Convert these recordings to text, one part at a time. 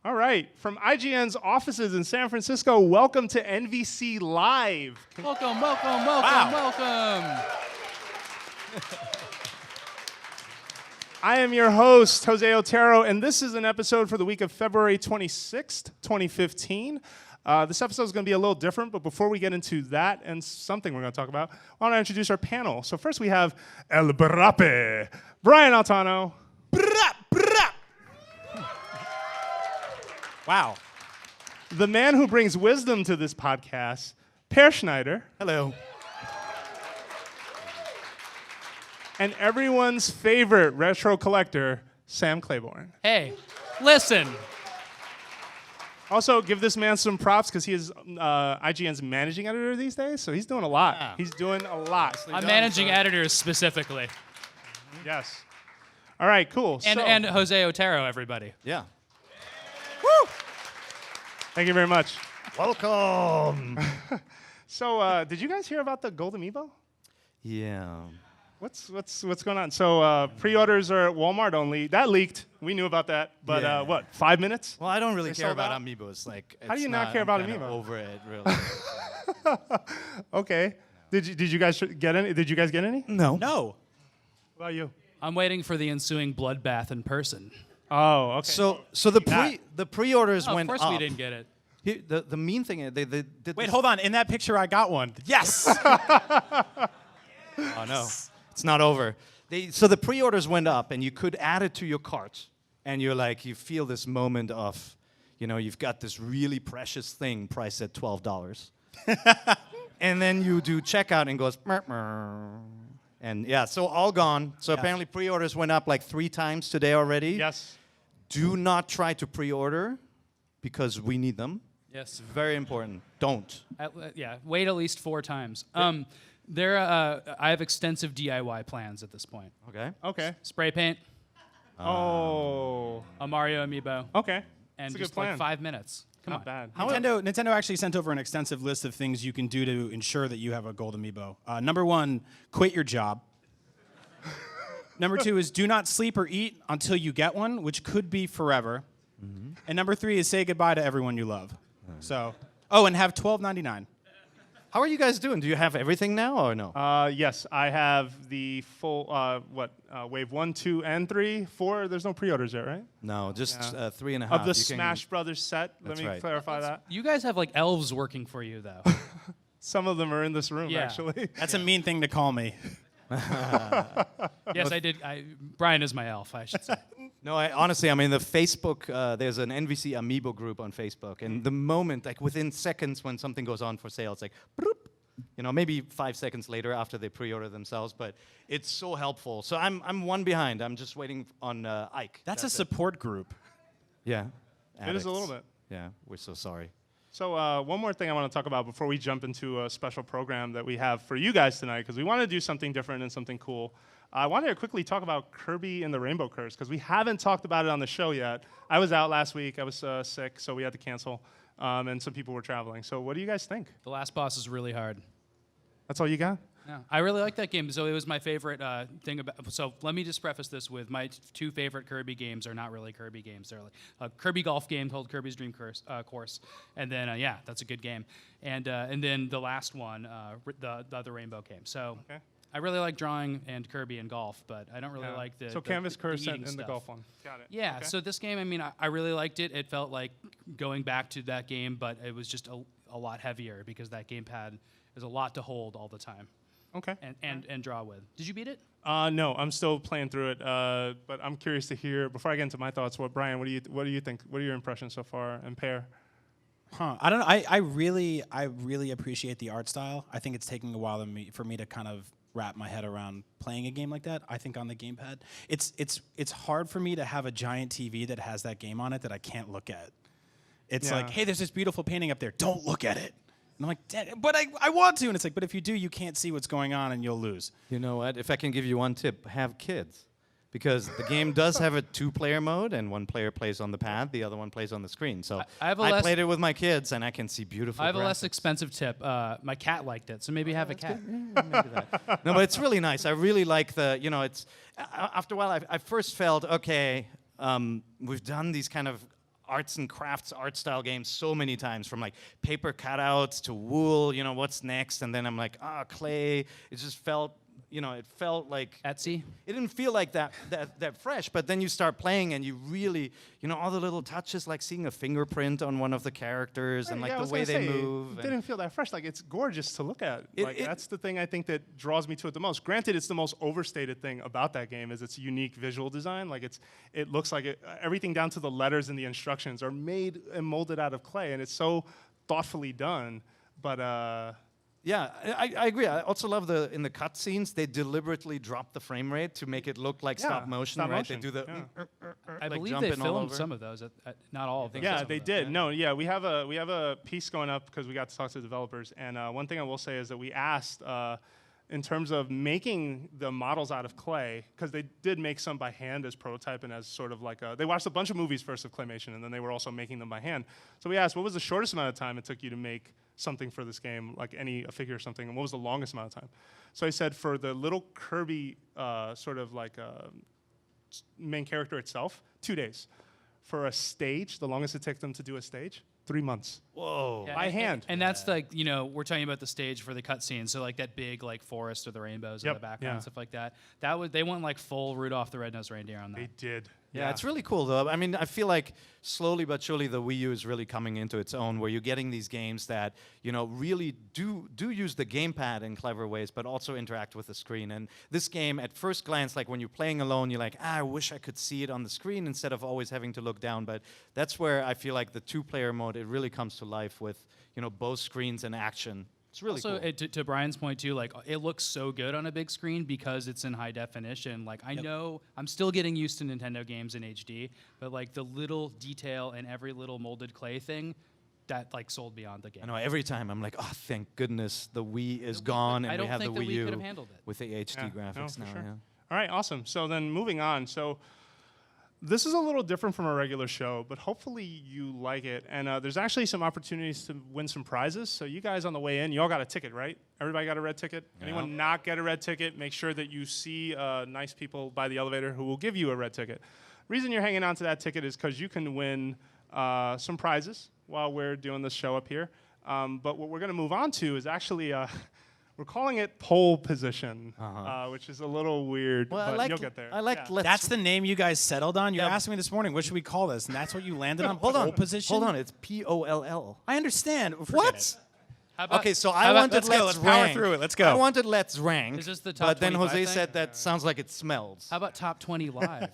All right, from IGN's offices in San Francisco, welcome to NVC Live. Welcome. I am your host, Jose Otero, and this is an episode for the week of February 26th, 2015. This episode is going to be a little different, but before we get into that and something we're going to talk about, I want to introduce our panel. So first we have El Brape, Brian Altano. Wow. The man who brings wisdom to this podcast, Per Schneider. Hello. And everyone's favorite retro collector, Sam Claiborne. Hey, listen. Also, give this man some props because he is IGN's managing editor these days, so he's doing a lot. Yeah. He's doing a lot. I'm managing editors specifically. Yes. All right, cool. And Jose Otero, everybody. Yeah. Woo! Thank you very much. Welcome. So, did you guys hear about the Gold Amiibo? Yeah. What's going on? So, pre-orders are at Walmart only. That leaked. We knew about that. But Yeah. what? 5 minutes? Well, I don't really They care sold about out? Amiibos. Like, How do you it's not care about I'm kinda Amiibo? Over it, really. Okay. Did you guys get any? Did you guys get any? No. What about you? I'm waiting for the ensuing bloodbath in person. Oh, okay. So the pre-orders Oh, of went course up. we didn't get it. The mean thing is they did Wait, this. hold on. In that picture, I got one. Yes. Oh no, it's not over. So the pre-orders went up, and you could add it to your cart, and you feel this moment of, you've got this really precious thing priced at $12, and then you do checkout and it goes, and yeah, so all gone. So apparently pre-orders went up like 3 times today already. Yes. Do not try to pre-order because we need them. Yes. Very important. Don't. Wait at least 4 times. I have extensive DIY plans at this point. Okay. Okay. Spray paint, Oh. a Mario Amiibo, Okay. and That's a just good plan. like 5 minutes. Come Not on. bad. Nintendo actually sent over an extensive list of things you can do to ensure that you have a gold amiibo. Number 1, quit your job. Number 2 is do not sleep or eat until you get one, which could be forever. Mm-hmm. And number 3 is say goodbye to everyone you love. So, and have $12.99. How are you guys doing? Do you have everything now or no? Yes, I have the full, wave 1, 2, and 3, 4. There's no pre-orders yet, right? No, just 3.5. Of the You can- Smash Brothers set. That's Let me right. clarify that. You guys have like elves working for you, though. Some of them are in this room, Yeah. actually. That's a mean thing to call me. Yes, I did. Brian is my elf, I should say. No, honestly, the Facebook, there's an NVC Amiibo group on Facebook, and the moment, like within seconds when something goes on for sale, it's like, bloop, maybe 5 seconds later after they pre-order themselves, but it's so helpful. So I'm one behind. I'm just waiting on Ike. That's a it. support group. Yeah. It is a little bit. Yeah, we're so sorry. So one more thing I want to talk about before we jump into a special program that we have for you guys tonight, because we want to do something different and something cool. I wanted to quickly talk about Kirby and the Rainbow Curse, because we haven't talked about it on the show yet. I was out last week. I was sick, so we had to cancel, and some people were traveling. So what do you guys think? The last boss is really hard. That's all you got? Yeah, I really like that game. So it was my favorite thing about. So let me just preface this with my 2 favorite Kirby games are not really Kirby games. They're like a Kirby golf game called Kirby's Dream Course, and then that's a good game. And then the last one, the other Rainbow game. So Okay. I really like drawing and Kirby and golf, but I don't really like the. So the, Canvas the Curse eating and the stuff. golf one. Got it. Yeah. Okay. So this game, I really liked it. It felt like going back to that game, but it was just a lot heavier because that gamepad is a lot to hold all the time. Okay. And draw with. Did you beat it? No, I'm still playing through it, but I'm curious to hear, before I get into my thoughts, Brian, what do you think? What are your impressions so far? And Pear? I don't know. I really appreciate the art style. I think it's taking a while for me to kind of wrap my head around playing a game like that. I think on the gamepad, it's hard for me to have a giant TV that has that game on it that I can't look at. It's like, hey, there's this beautiful painting up there. Don't look at it. And I'm like, but I want to. And it's like, but if you do, you can't see what's going on and you'll lose. You know what? If I can give you one tip, have kids. Because the game does have a 2-player mode, and one player plays on the pad, the other one plays on the screen. So I played it with my kids, and I can see beautiful I have a graphics. less expensive tip. My cat liked it, so maybe have a cat. Yeah, maybe that. No, but it's really nice. I really like it's... After a while, I first felt, okay, we've done these kind of arts and crafts art style games so many times, from like paper cutouts to wool, what's next? And then I'm like, clay. It just felt, it felt like Etsy. it didn't feel like that fresh. But then you start playing and you really, all the little touches, like seeing a fingerprint on one of the characters and Right, like yeah, I the was way gonna they say, move. It didn't feel that fresh. Like, it's gorgeous to look at. It- That's the thing I think that draws me to it the most. Granted, it's the most overstated thing about that game is its unique visual design. Like, it looks like everything down to the letters and the instructions are made and molded out of clay, and it's so thoughtfully done. But Yeah, I agree. I also love in the cutscenes, they deliberately drop the frame rate to make it look like stop motion, stop right? motion, They do the yeah. I like believe they jumping all filmed over. some of those, not all of them. yeah, some they of them. did. No, yeah, we have a piece going up because we got to talk to developers. And one thing I will say is that we asked, in terms of making the models out of clay, because they did make some by hand as prototype and as sort of like they watched a bunch of movies first of claymation, and then they were also making them by hand. So we asked, what was the shortest amount of time it took you to make something for this game, like a figure or something, and what was the longest amount of time? So I said for the little Kirby sort of like main character itself, 2 days. For a stage, the longest it took them to do a stage, 3 months. Whoa. Yeah, By and- hand. And that's like, we're talking about the stage for the cutscene. So like that big like forest or the rainbows in Yep, the background yeah. and stuff like that. They went like full Rudolph the Red-Nosed Reindeer on that. They did. Yeah, it's really cool though. I mean, I feel like slowly but surely the Wii U is really coming into its own, where you're getting these games that really do use the gamepad in clever ways, but also interact with the screen. And this game, at first glance, like when you're playing alone, you're like, I wish I could see it on the screen instead of always having to look down. But that's where I feel like the two-player mode, it really comes to life with both screens and action. It's really Also, cool. to Brian's point too, like it looks so good on a big screen because it's in high definition. Like I know I'm still getting used to Nintendo games in HD, but like the little detail and every little molded clay thing, that like sold me on the game. I know every time I'm like, oh, thank goodness the Wii is Wii gone could- I and we don't have the think the Wii Wii U could have handled it. with the HD Yeah, graphics no, now. for sure. Yeah. All right, awesome. So then moving on. So this is a little different from a regular show, but hopefully you like it. And there's actually some opportunities to win some prizes. So you guys on the way in, you all got a ticket, right? Everybody got a red ticket? Anyone not get a red ticket, make sure that you see nice people by the elevator who will give you a red ticket. Reason you're hanging on to that ticket is because you can win some prizes while we're doing this show up here. But what we're going to move on to is actually... we're calling it pole position, which is a little weird, Well, but you'll get there. I like Yeah. let's That's the name you guys settled on. You Yeah. asked me this morning, what should we call this? And that's what you landed on. Hold on. Pole position. Hold on. It's POLL. I understand. Forget What? it. How about- Okay, so how I about- wanted let's go, let's let's power rank. through it, let's go. I wanted let's rank. Is this the top But then 25 Jose thing? said that sounds like it smells. How about top 20 live?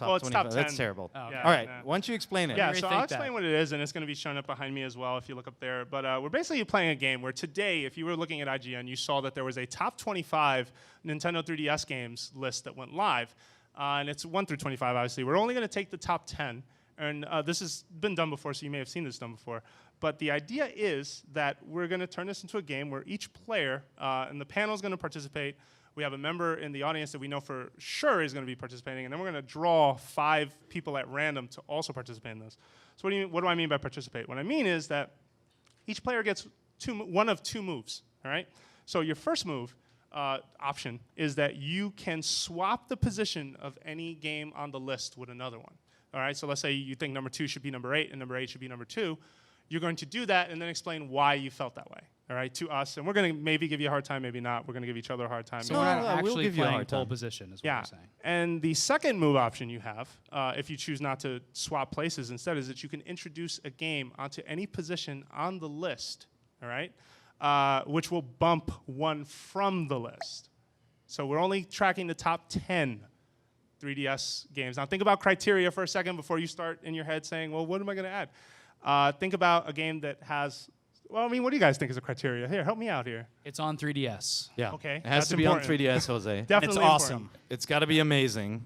Well, it's top 10. That's terrible. Oh, okay. All right. Yeah. Why don't you explain it? Yeah, Rethink so I'll that. explain what it is, and it's going to be shown up behind me as well if you look up there. But we're basically playing a game where today, if you were looking at IGN, you saw that there was a top 25 Nintendo 3DS games list that went live. And it's 1 through 25, obviously. We're only going to take the top 10. And this has been done before, so you may have seen this done before. But the idea is that we're going to turn this into a game where each player and the panel is going to participate. We have a member in the audience that we know for sure is going to be participating, and then we're going to draw 5 people at random to also participate in this. So what do I mean by participate? What I mean is that each player gets one of 2 moves, all right? So your first move option is that you can swap the position of any game on the list with another one, all right? So let's say you think number 2 should be number 8 and number 8 should be number 2. You're going to do that and then explain why you felt that way, all right, to us. And we're going to maybe give you a hard time, maybe not. We're going to give each other a hard time. So No, we're no, not no, we'll actually give you a playing hard pole time. position, is what Yeah. you're saying. And the second move option you have, if you choose not to swap places instead, is that you can introduce a game onto any position on the list, all right, which will bump one from the list. So we're only tracking the top 10 3DS games. Now think about criteria for a second before you start in your head saying, well, what am I going to add? Think about a game that has, well, I mean, what do you guys think is a criteria? Here, help me out here. It's on 3DS. Yeah. Okay, It has that's to be important. on 3DS, Jose. Definitely It's awesome. important. It's got to be amazing.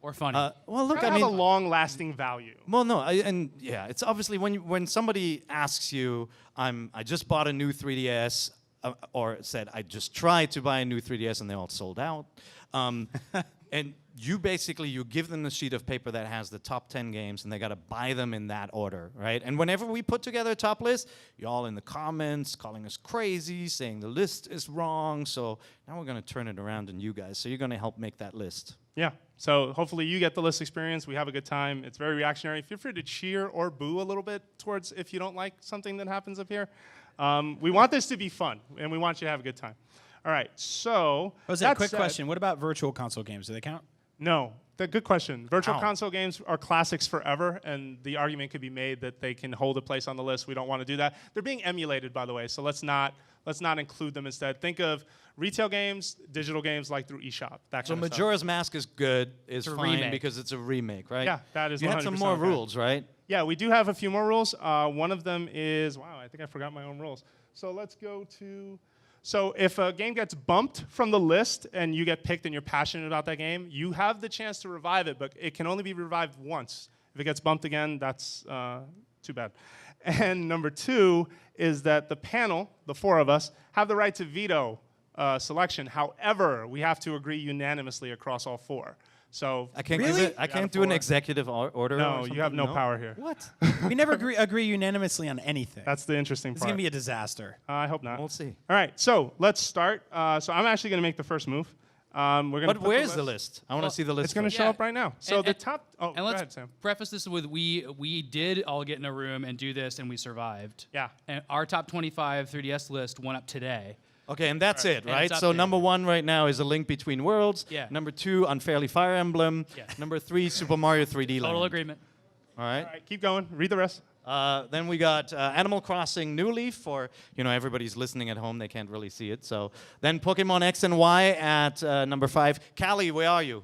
Or funny. Well, look, Gotta I have mean, a long-lasting value. well, no, it's obviously when somebody asks you, I just bought a new 3DS, or said I just tried to buy a new 3DS and they all sold out, and you give them the sheet of paper that has the top 10 games and they got to buy them in that order, right? And whenever we put together a top list, you're all in the comments calling us crazy, saying the list is wrong. So now we're going to turn it around on you guys. So you're going to help make that list. Yeah. So hopefully you get the list experience. We have a good time. It's very reactionary. Feel free to cheer or boo a little bit towards if you don't like something that happens up here. We want this to be fun, and we want you to have a good time. All right. So Jose, that quick said- question. What about virtual console games? Do they count? No. Good question. Virtual Wow. console games are classics forever, and the argument could be made that they can hold a place on the list. We don't want to do that. They're being emulated, by the way, so let's not include them instead. Think of retail games, digital games like through eShop. That So kind of stuff. Majora's Mask is good, is It's a fine remake. because it's a remake, right? Yeah, that is You had some 100% more okay. rules, right? Yeah, we do have a few more rules. One of them is, wow, I think I forgot my own rules. So let's go to, so if a game gets bumped from the list and you get picked and you're passionate about that game, you have the chance to revive it, but it can only be revived once. If it gets bumped again, that's too bad. And number 2 is that the panel, the 4 of us, have the right to veto selection. However, we have to agree unanimously across all 4. So I can't Really? I can't do an executive order. no, or you have something? no power here. What? We never agree unanimously on anything. That's the interesting It's part. going to be a disaster. I hope not. We'll see. All right, so let's start. So I'm actually going to make the first move. We're going But where's the list? I want to see the list. It's going to first. show Yeah. up right now. So And- the and- top. Oh, And go let's ahead, Sam. preface this with we did all get in a room and do this, and we survived. Yeah. And our top 25 3DS list went up today. Okay, and that's it, And right? it's So updated. number 1 right now is A Link Between Worlds. Yeah. Number 2, Unfairly Fire Emblem. Yeah. Number 3, Super Mario 3D Land. Total agreement. All right. All right, keep going. Read the rest. Then we got Animal Crossing New Leaf for, everybody's listening at home. They can't really see it. So then Pokemon X and Y at number 5. Callie, where are you?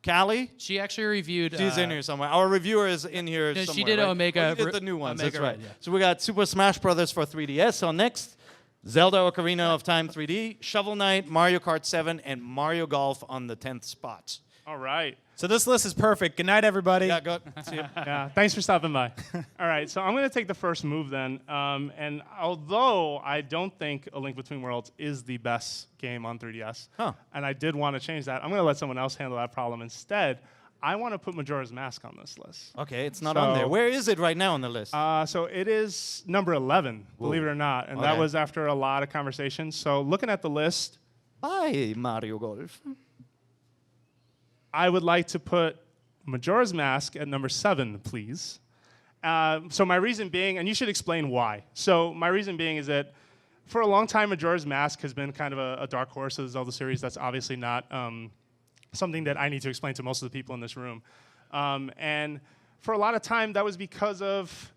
Callie? She actually reviewed. She's in here somewhere. Our reviewer is in here she somewhere. did right? Omega Oh, you did Ru- the new ones. Omega That's right. Red, yeah. So we got Super Smash Brothers for 3DS on next. Zelda Ocarina of Time 3D, Shovel Knight, Mario Kart 7, and Mario Golf on the 10th spot. All right. So this list is perfect. Good night, everybody. Yeah, go. See you. Yeah, thanks for stopping by. All right, so I'm going to take the first move then. And although I don't think A Link Between Worlds is the best game on 3DS, and I did want to change that, I'm going to let someone else handle that problem instead. I want to put Majora's Mask on this list. Okay, it's not on there. So- Where is it right now on the list? So it is number 11, believe it or not, and that Okay. was after a lot of conversations. So looking at the list, Bye, Mario Golf. I would like to put Majora's Mask at number 7, please. So my reason being, and you should explain why. So my reason being is that for a long time, Majora's Mask has been kind of a dark horse of the Zelda series. That's obviously not something that I need to explain to most of the people in this room. And for a lot of time, that was because of,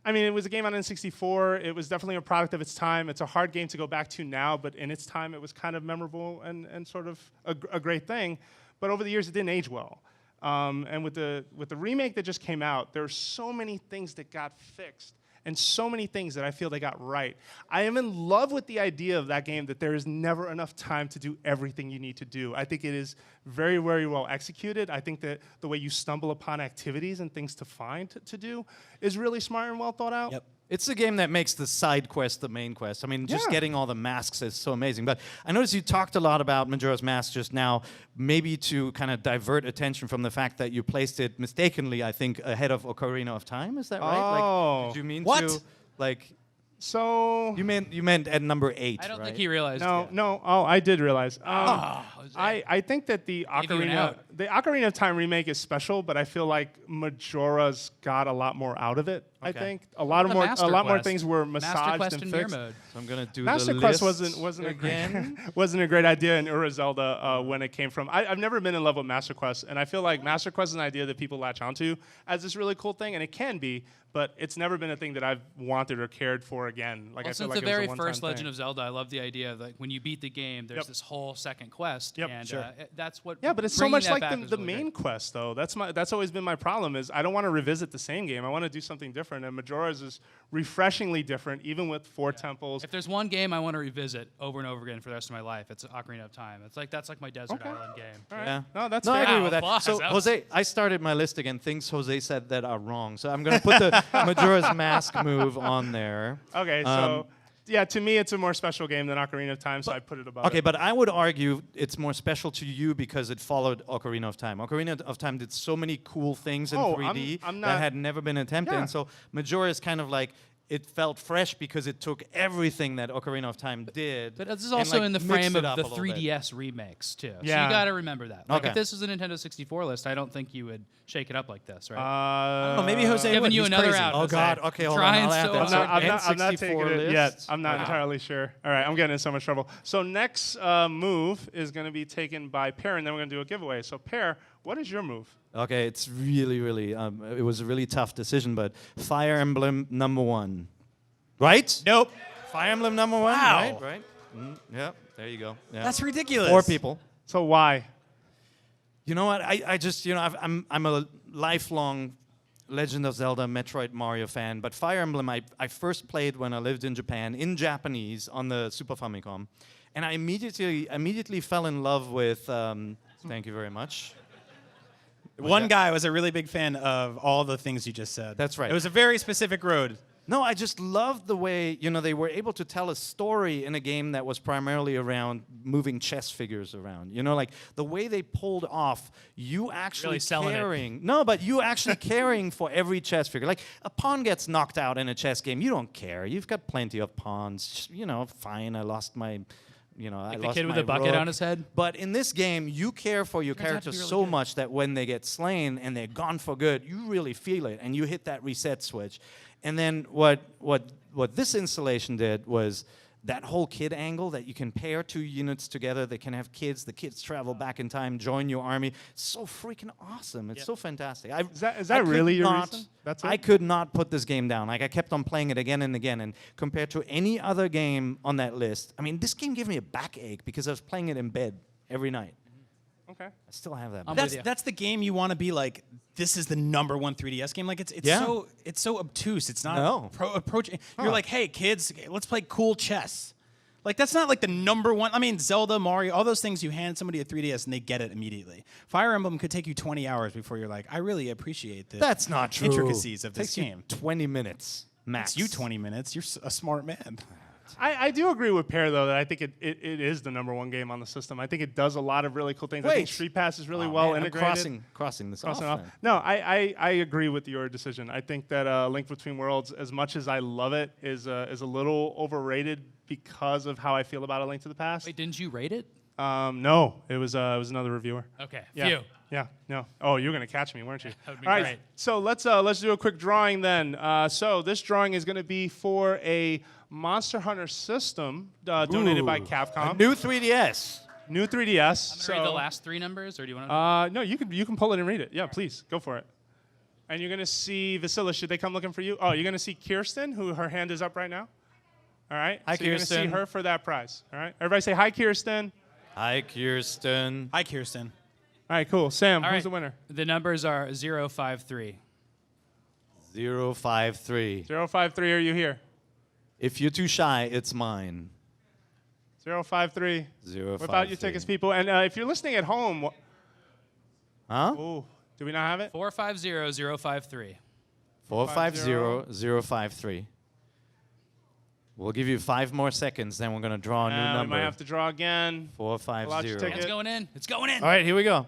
it was a game on N64. It was definitely a product of its time. It's a hard game to go back to now, but in its time, it was kind of memorable and sort of a great thing. But over the years, it didn't age well. And with the remake that just came out, there are so many things that got fixed and so many things that I feel they got right. I am in love with the idea of that game that there is never enough time to do everything you need to do. I think it is very, very well executed. I think that the way you stumble upon activities and things to find to do is really smart and well thought out. Yep. It's a game that makes the side quest the main quest. Just Yeah. getting all the masks is so amazing. But I noticed you talked a lot about Majora's Mask just now, maybe to kind of divert attention from the fact that you placed it mistakenly, I think, ahead of Ocarina of Time. Is that right? Oh. Did you mean What? to? Like, So you meant at number 8, I don't right? think he realized. no. Oh, I did realize. Jose. I think that the Gave you an Ocarina out. of Time remake is special, but I feel like Majora's got a lot more out of it. I Okay. think a lot The more Master more Quest. things were Master massaged Quest and in mirror fixed. mode. So I'm gonna do Master the Quest list wasn't again. wasn't a great idea in Ura Zelda when it came from. I've never been in love with Master Quest, and I feel like Master Quest is an idea that people latch onto as this really cool thing, and it can be, but it's never been a thing that I've wanted or cared for again. Like Well, I feel since like the it was a very one-time first Legend thing. of Zelda, I love the idea of like when you beat the game, there's Yep. this whole second quest, Yep, and sure. that's what. Yeah, but it's so bringing much that like back the was really main great. quest, though. That's always been my problem. Is I don't want to revisit the same game. I want to do something different. And Majora's is refreshingly different, even with 4 temples. If there's one game I want to revisit over and over again for the rest of my life, it's Ocarina of Time. That's like my desert Okay. island game. All right. Yeah. No, that's No, I fair. agree Wow, with that. boss, So, that was- Jose, I started my list again. Things Jose said that are wrong. So I'm going to put the Majora's Mask move on there. Okay, so yeah, to me, it's a more special game than Ocarina of Time, so I put it above. Okay, it. but I would argue it's more special to you because it followed Ocarina of Time. Ocarina of Time did so many cool things in Oh, 3D I'm that not- had never been attempted. Yeah. And so Majora is kind of like, it felt fresh because it took everything that Ocarina of Time did. But this is and, also like, in the mixed frame it of up the a little bit. 3DS remakes too. So Yeah. you got to remember that. Like Okay. if this was a Nintendo 64 list, I don't think you would shake it up like this, right? I don't know, maybe Jose Giving would. you He's another crazy. out. Oh Jose. God! Okay, hold Trying on. I'll add so that. hard. I'm not taking N64 it yet. list. I'm not entirely sure. All right, I'm getting in so much trouble. So next move is going to be taken by Pear, and then we're going to do a giveaway. So Pear, what is your move? Okay, it's really, really. It was a really tough decision, but Fire Emblem #1. Right? Nope. Fire Emblem #1. Wow. Right. Yeah. There you go. Yeah. That's ridiculous. 4 people. So why? You know what? I just I'm a lifelong Legend of Zelda, Metroid, Mario fan, but Fire Emblem I first played when I lived in Japan in Japanese on the Super Famicom, and I immediately fell in love with. Thank you very much. One guy was a really big fan of all the things you just said. That's right. It was a very specific road. No, I just loved the way, they were able to tell a story in a game that was primarily around moving chess figures around. Like the way they pulled off you actually Really selling it. caring. No, but you actually caring for every chess figure. Like a pawn gets knocked out in a chess game, you don't care. You've got plenty of pawns. Fine, I lost my I Like the lost kid with my the bucket rook. on his head. But in this game, you care for your Turns out to characters be really so good. much that when they get slain and they're gone for good, you really feel it, and you hit that reset switch. And then what this installation did was that whole kid angle that you can pair 2 units together. They can have kids. The kids travel back in time, join your army. It's so freaking awesome. It's so fantastic. Is that I could really your not- reason? That's I it? could not put this game down. Like I kept on playing it again and again. And compared to any other game on that list, I mean, this game gave me a backache because I was playing it in bed every night. Okay. I still have that. I'm back. with you. That's the game you want to be like. This is the #1 3DS game. Like it's Yeah. so obtuse. It's not No. approaching. Huh. You're like, hey kids, let's play cool chess. Like that's not like the #1. I mean, Zelda, Mario, all those things. You hand somebody a 3DS and they get it immediately. Fire Emblem could take you 20 hours before you're like, I really appreciate the That's not true. intricacies of this Takes you game. 20 minutes max. It's you 20 minutes. You're a smart man. I do agree with Pear, though, that I think it is the #1 game on the system. I think it does a lot of really cool things. I think Wait. Street Pass is really Oh, well man, I'm integrated. crossing this Crossing off. off. then. No, I agree with your decision. I think that Link Between Worlds, as much as I love it, is a little overrated because of how I feel about A Link to the Past. Wait, didn't you rate it? No, it was another reviewer. Okay. Yeah. Phew. Yeah. No. Oh, you were gonna catch me, weren't you? That would be All right. great. So let's do a quick drawing then. So this drawing is gonna be for a Monster Hunter system donated by Ooh, Capcom. a new 3DS. New 3DS. I'm gonna read the last 3 numbers, or do you want to? No, you can pull it and read it. Yeah, please go for it. And you're gonna see Vasila. Should they come looking for you? Oh, you're gonna see Kirsten, who her hand is up right now. All right. Hi, so you're gonna see Kirsten. her for that prize. All right. Everybody say hi, Kirsten. Hi, Kirsten. Hi, Kirsten. All right, cool. Sam, All who's right. the winner? The numbers are 053. 053. 053. Are you here? If you're too shy, it's mine. 053. 053. Whip out your tickets, people. And if you're listening at home, Huh? ooh, do we not have it? 450-053. 450-053. We'll give you 5 more seconds, then we're going to draw a new We number. might have to draw again. 450. ticket. It's going in. It's going in. All right, here we go.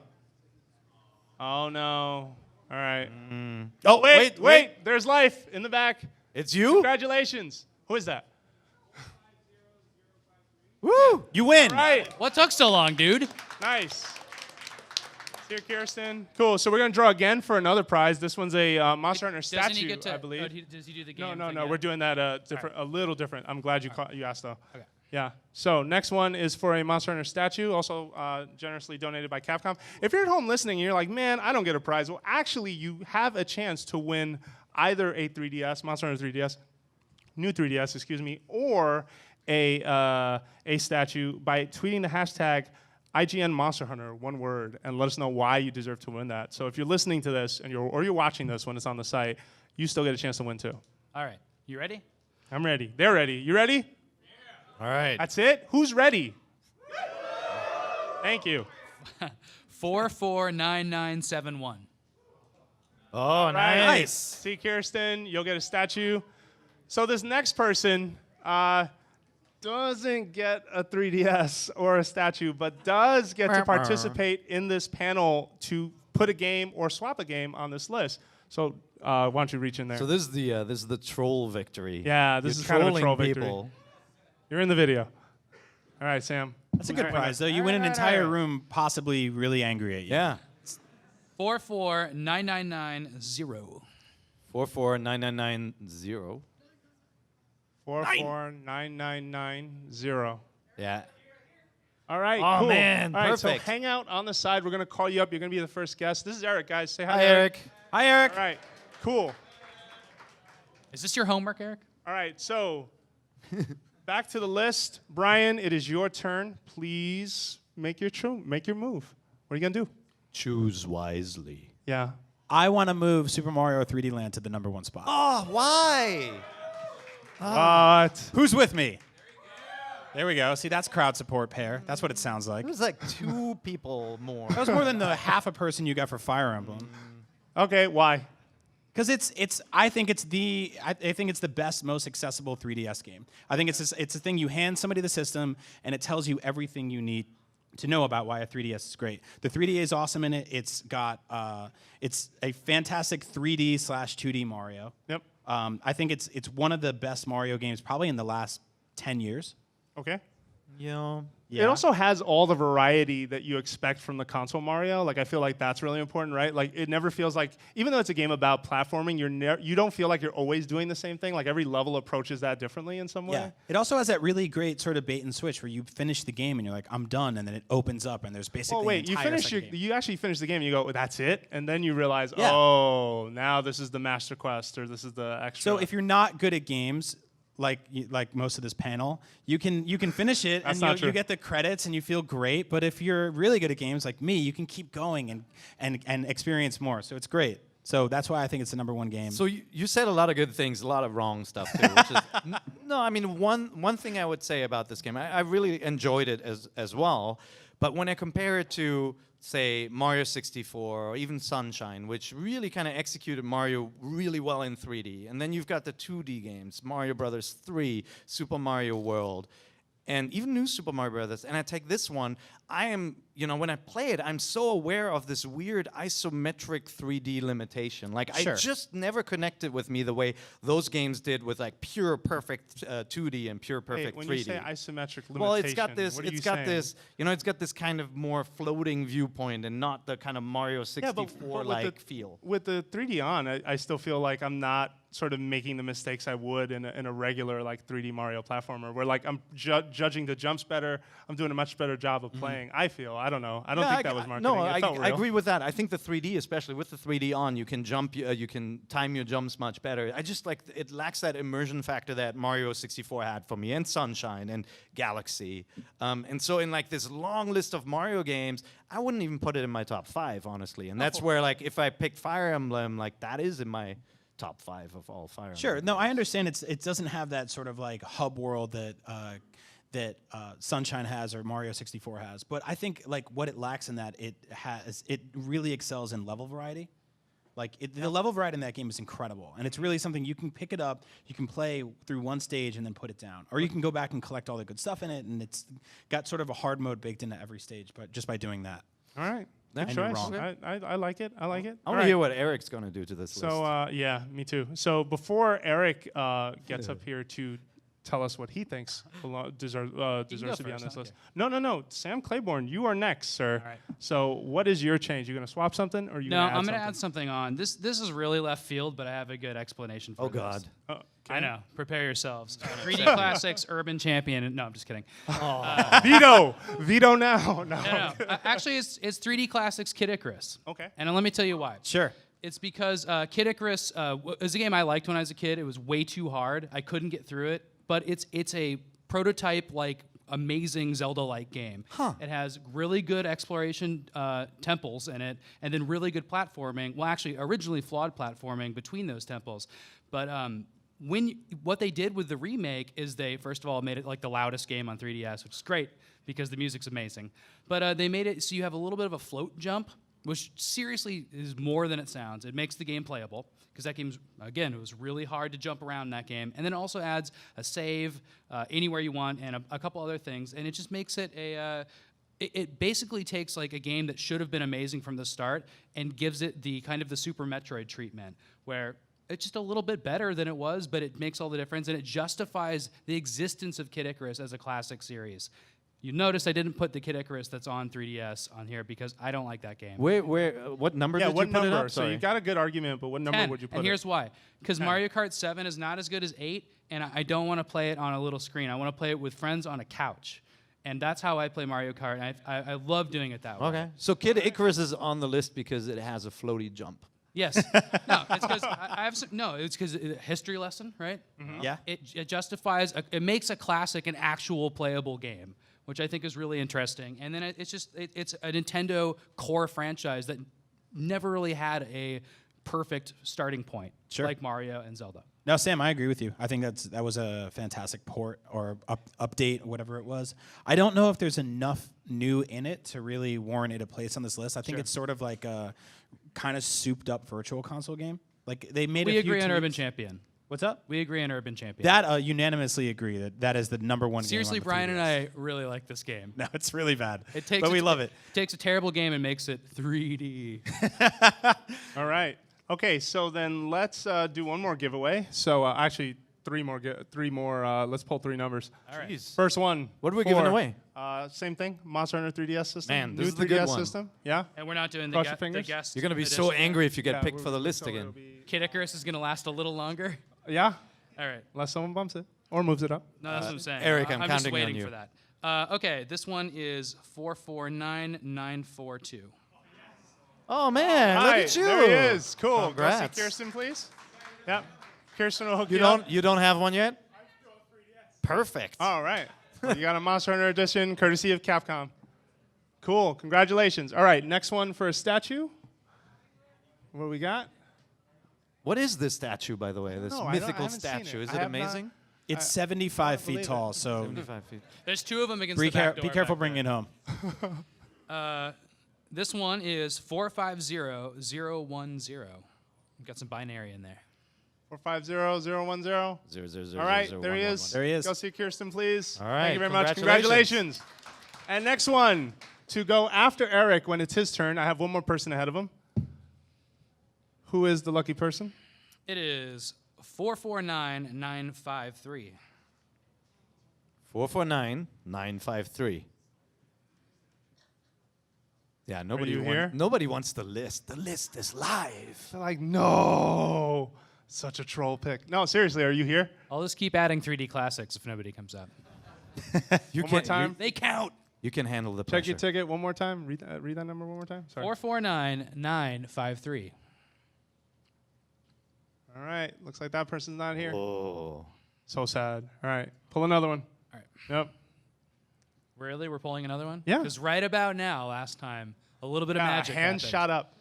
Oh no! All right. Oh, Wait! There's life in the back. It's you? Congratulations. Who is that? Woo! You win. All right. What took so long, dude? Nice. Here, Kirsten. Cool. So we're gonna draw again for another prize. This one's a Monster Hunter Doesn't statue, he get to? I believe. Does he do the No, game? no, thing no. yet? We're doing that different, a little different. I'm glad you asked though. Okay. Yeah. So next one is for a Monster Hunter statue, also generously donated by Capcom. If you're at home listening and you're like, man, I don't get a prize. Well, actually, you have a chance to win either a 3DS, Monster Hunter 3DS, new 3DS, excuse me, or a statue by tweeting the hashtag IGN Monster Hunter, one word, and let us know why you deserve to win that. So if you're listening to this and you're watching this when it's on the site, you still get a chance to win too. All right. You ready? I'm ready. They're ready. You ready? All right. That's it? Who's ready? Thank you. 449971. Oh, Right. nice. See, Kirsten, you'll get a statue. So this next person doesn't get a 3DS or a statue, but does get to participate in this panel to put a game or swap a game on this list. So why don't you reach in there? So this is the troll victory. Yeah, this You're is kind of a trolling troll victory. people. You're in the video. All right, Sam. That's a good prize, though. You win an entire room possibly really angry at you. Yeah. 4499990. 4499990. 4499990. Yeah. All right, Oh, cool. man, All right, perfect. so hang out on the side. We're going to call you up. You're going to be the first guest. This is Eric, guys. Say hi, Hi, Eric. Hi, Eric. All right, cool. Is this your homework, Eric? All right, so back to the list. Brian, it is your turn. Please make your move. What are you going to do? Choose wisely. Yeah. I want to move Super Mario 3D Land to the #1 spot. Oh, why? What? Who's with me? There we go. See, that's crowd support, pair. That's what it sounds like. It was like 2 people more. That was more than the half a person you got for Fire Emblem. Okay, why? Because I think it's the best, most accessible 3DS game. I think it's a thing you hand somebody the system and it tells you everything you need to know about why a 3DS is great. The 3D is awesome in it. It's got it's a fantastic 3D/2D Mario. Yep. I think it's one of the best Mario games probably in the last 10 years. Okay. Yeah. It also has all the variety that you expect from the console Mario. Like, I feel like that's really important, right? Like, it never feels like, even though it's a game about platforming, you don't feel like you're always doing the same thing. Like, every level approaches that differently in some way. Yeah. It also has that really great sort of bait and switch where you finish the game and you're like, I'm done, and then it opens up and there's basically Oh wait, the entire second game. you actually finish the game and you go, well, that's it? And then you realize, Yeah. oh, now this is the master quest, or this is the extra. So if you're not good at games, like most of this panel, you can finish it That's and not true. you get the credits and you feel great. But if you're really good at games like me, you can keep going and experience more. So it's great. So that's why I think it's the #1 game. So you said a lot of good things, a lot of wrong stuff too. Which is, no, I mean one thing I would say about this game, I really enjoyed it as well. But when I compare it to, say, Mario 64 or even Sunshine, which really kind of executed Mario really well in 3D, and then you've got the 2D games, Mario Brothers 3, Super Mario World, and even New Super Mario Brothers, and I take this one, I am, when I play it, I'm so aware of this weird isometric 3D limitation. Like, Sure. I just never connected with me the way those games did with, like, pure perfect 2D and pure perfect when 3D. you say isometric limitation, Well, it's got this. what are you It's got saying? this. It's got this kind of more floating viewpoint, and not the kind of Mario 64 like feel. With the 3D on, I still feel like I'm not sort of making the mistakes I would in a regular like 3D Mario platformer, where like I'm judging the jumps better. I'm doing a much better job of playing. I feel. I don't know. I don't think that was marketing. No, It felt real. I agree with that. I think the 3D, especially with the 3D on, you can jump. You can time your jumps much better. I just like it lacks that immersion factor that Mario 64 had for me, and Sunshine and Galaxy. And so in like this long list of Mario games, I wouldn't even put it in my top 5, honestly. And that's where like if I picked Fire Emblem, like that is in my top 5 of all Fire Emblem. Sure. No, I understand it doesn't have that sort of like hub world that Sunshine has or Mario 64 has. But I think like what it lacks in that, it really excels in level variety. Like the level variety in that game is incredible, and it's really something you can pick it up, you can play through one stage and then put it down, or you can go back and collect all the good stuff in it, and it's got sort of a hard mode baked into every stage, but just by doing that. All right. Good And you're choice. wrong. I like it. I like it. I All want to right. hear what Eric's going to do to this list. So yeah, me too. So before Eric gets up here to tell us what he thinks deserves to be on first, this I list. No. Sam Claiborne, you are next, sir. All right. So what is your change? You gonna swap something, or you? No, gonna add I'm going to something? add something on. This is really left field, but I have a good explanation for Oh this. God. Oh, okay. I know. Prepare yourselves. 3D Classics Urban Champion. No, I'm just kidding. Veto now. No. No. Actually, it's 3D Classics Kid Icarus. Okay. And let me tell you why. Sure. It's because Kid Icarus is a game I liked when I was a kid. It was way too hard. I couldn't get through it. But it's a prototype like amazing Zelda-like game. It has really good exploration temples in it, and then really good platforming. Well, actually, originally flawed platforming between those temples. But what they did with the remake is they first of all made it like the loudest game on 3DS, which is great because the music's amazing. But they made it so you have a little bit of a float jump, which seriously is more than it sounds. It makes the game playable, because that game's, again, it was really hard to jump around in that game. And then it also adds a save anywhere you want and a couple other things, and it just makes it it basically takes like a game that should have been amazing from the start and gives it the kind of the Super Metroid treatment, where it's just a little bit better than it was, but it makes all the difference, and it justifies the existence of Kid Icarus as a classic series. You notice I didn't put the Kid Icarus that's on 3DS on here because I don't like that game. What number Yeah, did what you put it number? up? So you got a good argument, but what number 10. would you put and it? here's why. Because 10. Mario Kart 7 is not as good as 8, and I don't want to play it on a little screen. I want to play it with friends on a couch. And that's how I play Mario Kart, and I love doing it that way. Okay. So Kid Icarus is on the list because it has a floaty jump. Yes. No, it's because I have some, no, it's because history lesson, right? Yeah. It justifies, it makes a classic an actual playable game, which I think is really interesting. And then it's a Nintendo core franchise that never really had a perfect starting point, Sure. like Mario and Zelda. No, Sam, I agree with you. I think that was a fantastic port or update, whatever it was. I don't know if there's enough new in it to really warrant it a place on this list. I think it's sort of like a kind of souped up virtual console game. Like they made. We a few agree on tweaks. Urban Champion. What's up? We agree on Urban Champion. That unanimously agree that is the number one. Seriously, game on the Brian and 3DS. I really like this game. No, it's really bad. It takes but we love it. Takes a terrible game and makes it 3D. All right. Okay, so then let's do one more giveaway. So actually, three more. Let's pull three numbers. All right. Jeez. First one. What are we giving away? Same thing. Monster Hunter 3DS system. Man, this New is the 3DS good one. system. Yeah. And we're not doing Cross the, your the fingers. guest. You're gonna be so edition. angry if you get Yeah, picked for the list so it'll again. be- Kid Icarus is gonna last a little longer. Yeah. All right. Unless someone bumps it or moves it up. No, that's what I'm saying. Eric, I'm just counting on waiting you. for that. Okay, this one is 449942. Oh man, look Hi, at you! There he is. Cool. Congrats. Go see Kirsten, please. Yep. Kirsten will hook You you up. don't have one yet? Perfect. All right. Well, you got a Monster Hunter edition, courtesy of Capcom. Cool. Congratulations. All right. Next one for a statue. What do we got? What is this statue, by the way? This No, I mythical haven't seen statue. it. Is I it have not- amazing? It's 75 believe feet it. tall, so 75 feet. There's two of them against be, the back door. be careful back bringing it home. there. This one is 450010. We've got some binary in there. 450010. 0, 0, All right. There he is. There he is. Go see Kirsten, please. All right, Thank you very much. congratulations. Congratulations. And next one, to go after Eric when it's his turn. I have one more person ahead of him. Who is the lucky person? It is 449953. 449953. Yeah, nobody you here? Nobody wants the list. The list is live. They're like, no. Such a troll pick. No, seriously, are you here? I'll just keep adding 3D classics if nobody comes up. You One more time. They count. You can handle the Check pressure. your ticket one more time. Read that number one more time. Sorry. 449953. All right. Looks like that person's not here. Oh. So sad. All right. Pull another one. All right. Yep. Really? We're pulling another one? Yeah. Because right about now, last time, a little bit of magic hand happened. shot up.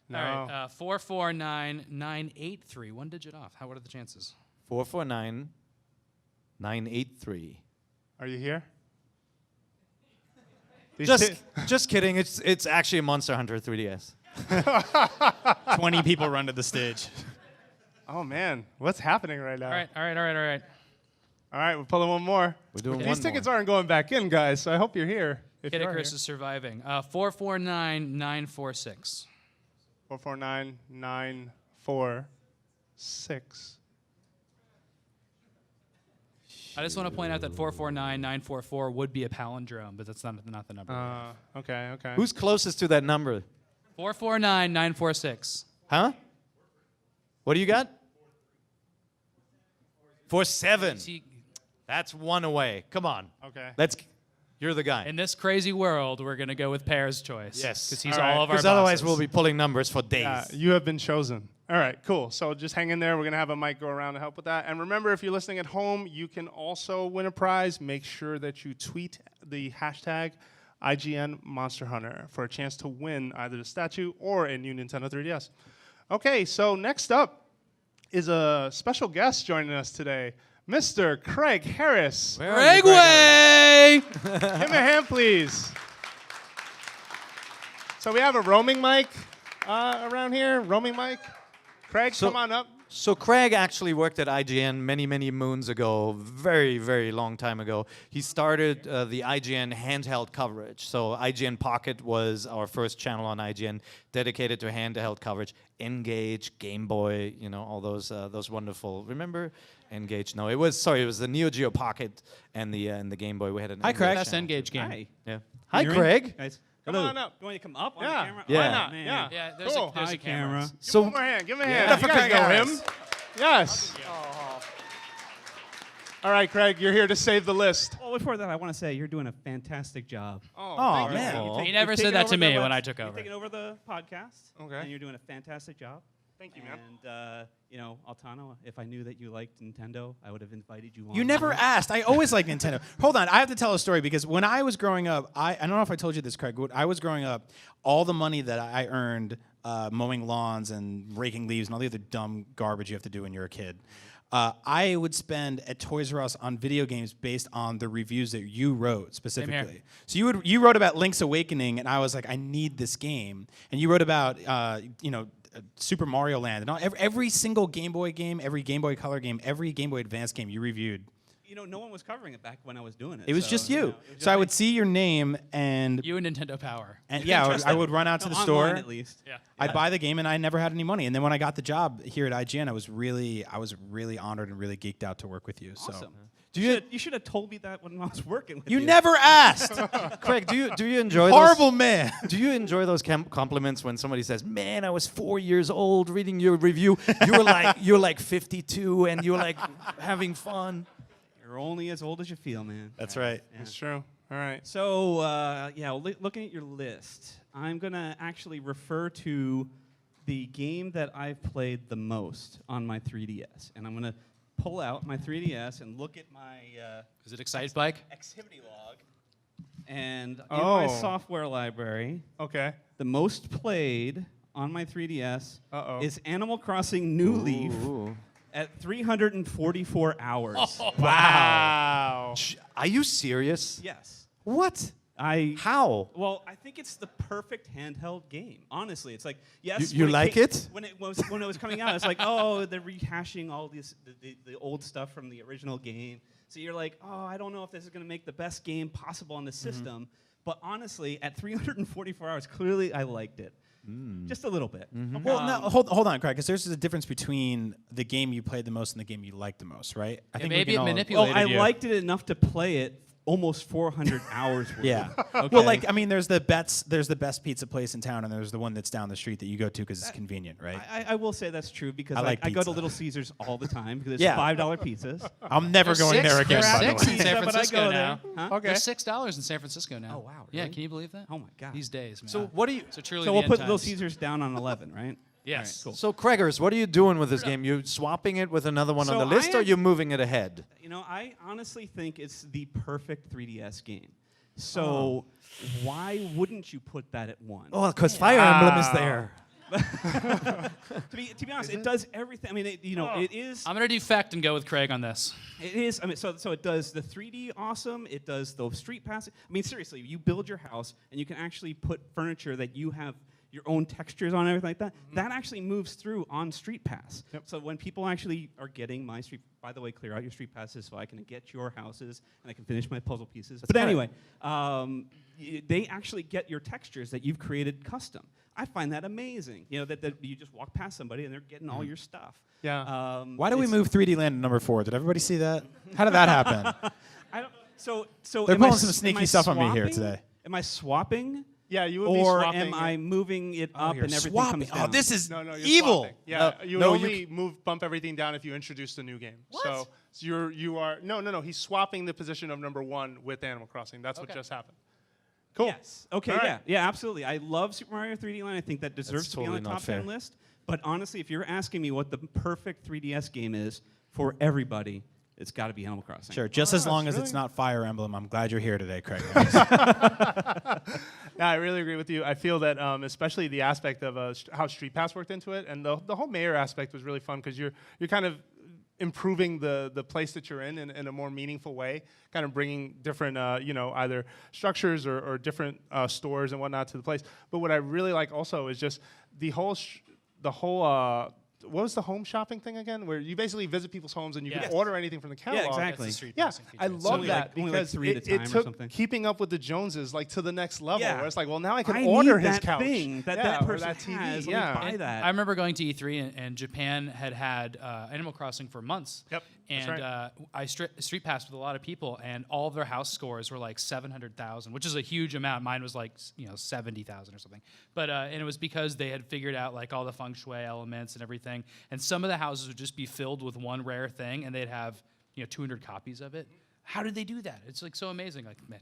No. All right. 449983. One digit off. What are the chances? 449983. Are you here? These Just kidding. It's actually a Monster Hunter 3DS. 20 people run to the stage. oh, man. What's happening right now? All right. All right. We're pulling one more. We're doing These one tickets more. aren't going back in, guys, so I hope you're here. If Kid you are Icarus here. is surviving. 449946. 449946. I just want to point out that 449944 would be a palindrome, but that's not the number. Okay. Who's closest to that number? 449946. Huh? What do you got? 47. See, That's one away. Come on. Okay. You're the guy. in this crazy world, we're going to go with Pear's choice. Yes. Because he's All right. all of our Because otherwise bosses. we'll be pulling numbers for days. Yeah, you have been chosen. All right, cool. So just hang in there. We're going to have a mic go around to help with that. And remember, if you're listening at home, you can also win a prize. Make sure that you tweet the hashtag IGN Monster Hunter for a chance to win either the statue or a new Nintendo 3DS. Okay, so next up is a special guest joining us today, Mr. Craig Harris. Where are you, Greg? Segway! Give him a hand, please. So we have a roaming mic around here. Roaming mic. Craig, So- come on up. So Craig actually worked at IGN many, many moons ago, very, very long time ago. He started the IGN handheld coverage. So IGN Pocket was our first channel on IGN dedicated to handheld coverage. Engage, Game Boy, all those wonderful. Remember Engage? No, it was the Neo Geo Pocket and the Game Boy. We had an Hi, Craig. Best Engage game. Hi. Yeah. Hi, You're in? Craig. Guys, Come hello. on up. You want me to come up on Yeah. the camera? Yeah. Why Oh, not? man. Yeah. Yeah, there's Cool. a Hi, camera. camera. Give him So one more hand. Give him a Yeah. hand. You guys Craig know Harris. him. Yes. All right, Craig, you're here to save the list. Well, before that, I want to say you're doing a fantastic job. Oh, Aw, thank you. man. You've He never you've said taken that over to me the when I web- took over. You've taken over the podcast. Okay. And you're doing a fantastic job. Thank you, man. And, Altano, if I knew that you liked Nintendo, I would have invited you on. You never asked. I always liked Nintendo. Hold on, I have to tell a story because when I was growing up, I don't know if I told you this, Craig. When I was growing up, all the money that I earned mowing lawns and raking leaves and all the other dumb garbage you have to do when you're a kid, I would spend at Toys R Us on video games based on the reviews that you wrote specifically. So you wrote about Link's Awakening, and I was like, I need this game. And you wrote about Super Mario Land and all, every single Game Boy game, every Game Boy Color game, every Game Boy Advance game you reviewed. No one was covering it back when I was doing it. It was so, just you. it was just So I me. would see your name and You and Nintendo Power. yeah, I would run out to the Online, store. at least. Yeah. I'd buy the game, and I never had any money. And then when I got the job here at IGN, I was really honored and really geeked out to work with you. So Awesome. You should have told me that when I was working with you. you never asked. Craig, do you enjoy Horrible those? man. Do you enjoy those compliments when somebody says, "Man, I was 4 years old reading your review. You're like 52 and you're like having fun." You're only as old as you feel, man. That's right. Yeah. That's true. All right. So, looking at your list, I'm going to actually refer to the game that I've played the most on my 3DS. And I'm going to pull out my 3DS and look at my Is it Excite Bike? activity log. And in Oh. my software library, Okay. the most played on my 3DS Uh-oh. is Animal Crossing New Leaf Ooh. at 344 hours. Wow. Are you serious? Yes. What? I How? Well, I think it's the perfect handheld game. Honestly, it's like yes. You when like came- it? when it was coming out? It's like they're rehashing all the old stuff from the original game. So you're like, I don't know if this is going to make the best game possible on the system. But honestly, at 344 hours, clearly I liked it, just a little bit. Well, no, hold on, Craig, because there's a difference between the game you played the most and the game you liked the most, right? I Yeah, we maybe can it all- manipulated I you. liked it enough to play it almost 400 hours worth. Yeah. Okay. Well, there's the best pizza place in town, and there's the one that's down the street that you go to because it's convenient, right? I will say that's true because I like I go to pizza. Little Caesars all the time because it's Yeah. $5 pizzas. I'm never There's going six- there again. there's By the six way. in San But I Francisco go now. there. Huh? Okay. There's $6 in San Francisco now. Oh, wow, Yeah, really? can you believe that? Oh my god. These days, man. So what do you? So truly, So the we'll end put Little times. Caesars down on 11, right? Yes. All right, cool. So Craigers, what are you doing with this game? You swapping it with another one So on the list, I or am- you moving it ahead? I honestly think it's the perfect 3DS game. So why wouldn't you put that at 1? Oh, because Fire Emblem is there. To be honest, it does everything. I mean, it is. I'm gonna defect and go with Craig on this. It is. I mean, so it does the 3D awesome. It does the street passing. I mean, seriously, you build your house and you can actually put furniture that you have your own textures on and everything like that. That actually moves through on Street Pass. Yep. So when people actually are getting my street, by the way, clear out your street passes so I can get your houses and I can finish my puzzle pieces. But right. anyway, they actually get your textures that you've created custom. I find that amazing. That you just walk past somebody and they're getting all your stuff. Yeah. Why do we it's- move 3D Land to number 4? Did everybody see that? How did that happen? I don't. So They're am I pulling some s- sneaky am I stuff on me here swapping? today. Am I swapping? Yeah, you would be Or swapping. am I moving it up You're and everything swapping. comes down? Oh, this is No, you're evil. swapping. Yeah, you would no, you only bump everything down if you introduced a new game. What? So you are no. He's swapping the position of number 1 with Animal Crossing. That's what Okay. just happened. Cool. Yes. Okay. All right. Yeah. Absolutely. I love Super Mario 3D Land. I think that deserves That's to be on totally the not top 10 fair. list. But honestly, if you're asking me what the perfect 3DS game is for everybody, it's got to be Animal Crossing. Sure, just as Oh, long that's as it's really- not Fire Emblem. I'm glad you're here today, Craig. No, I really agree with you. I feel that especially the aspect of how Street Pass worked into it, and the whole mayor aspect was really fun because you're kind of improving the place that you're in a more meaningful way, kind of bringing different either structures or different stores and whatnot to the place. But what I really like also is just the whole what was the home shopping thing again? Where you basically visit people's homes and you Yes. can order anything from the catalog. Yeah, exactly. That's the street Yeah, passing I feature. love only that like because 3 at a it time or took something. keeping up with the Joneses like to the next level. Yeah. Where it's like, well, now I can I order need his that couch. thing that yeah, that or person that TV. has. Let me Yeah. buy that. I remember going to E3 and Japan had Animal Crossing for months. Yep, that's And right. I street passed with a lot of people, and all of their house scores were like 700,000, which is a huge amount. Mine was like 70,000 or something. But and it was because they had figured out like all the feng shui elements and everything. And some of the houses would just be filled with one rare thing, and they'd have 200 copies of it. How did they do that? It's like so amazing. Like, man,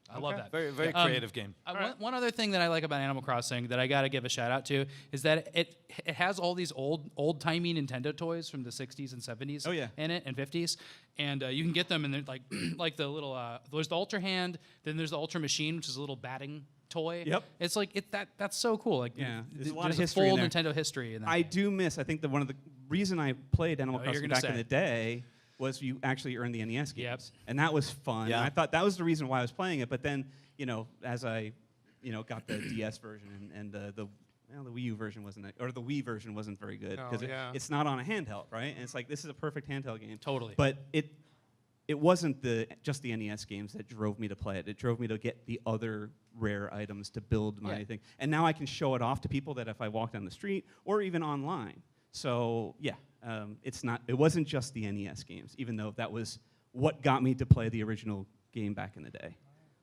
I love that. Very, very Um, creative game. One other thing that I like about Animal Crossing that I got to give a shout out to is that it has all these old-timey Nintendo toys from the 60s and 70s Oh, yeah. in it and 50s. And you can get them, and they're like like the little there's the Ultra Hand, then there's the Ultra Machine, which is a little batting toy. Yep. It's like that's so cool. Like Yeah, there's a lot there's of history full in there. Nintendo history in that. I do miss. I think that one of the reason I played Animal Oh, you're Crossing gonna back in say. the day was you actually earned the NES games, Yep. and that was fun. Yeah. And I thought that was the reason why I was playing it. But then, as I, got the DS version and the Wii U version wasn't, or the Wii version wasn't very good Oh, because yeah. it's not on a handheld, right? And it's like this is a perfect handheld game. Totally. But it wasn't just the NES games that drove me to play it. It drove me to get the other rare items to build my Yeah. thing. And now I can show it off to people that if I walk down the street or even online. So yeah, it wasn't just the NES games, even though that was what got me to play the original game back in the day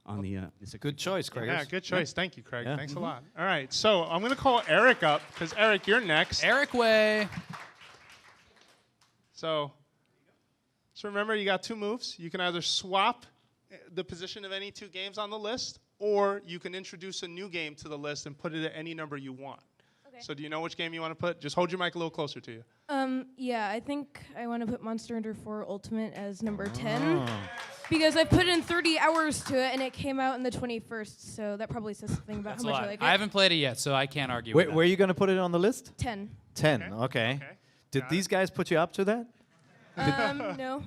on the 64. Good choice, Craig. Yeah, good choice. Thank you, Craig. Yeah. Thanks a lot. All right, so I'm going to call Eric up because Eric, you're next. Eric Way. So remember, you got two moves. You can either swap the position of any two games on the list, or you can introduce a new game to the list and put it at any number you want. Okay. So do you know which game you want to put? Just hold your mic a little closer to you. Yeah, I think I want to put Monster Hunter 4 Ultimate as number 10 because I put in 30 hours to it and it came out in the 21st, so that probably says something about That's how a much lot. I like it. I haven't played it yet, so I can't argue Where with are that. you going to put it on the list? 10. 10. Okay. Okay. Okay. Did Got these guys put you up to that? No.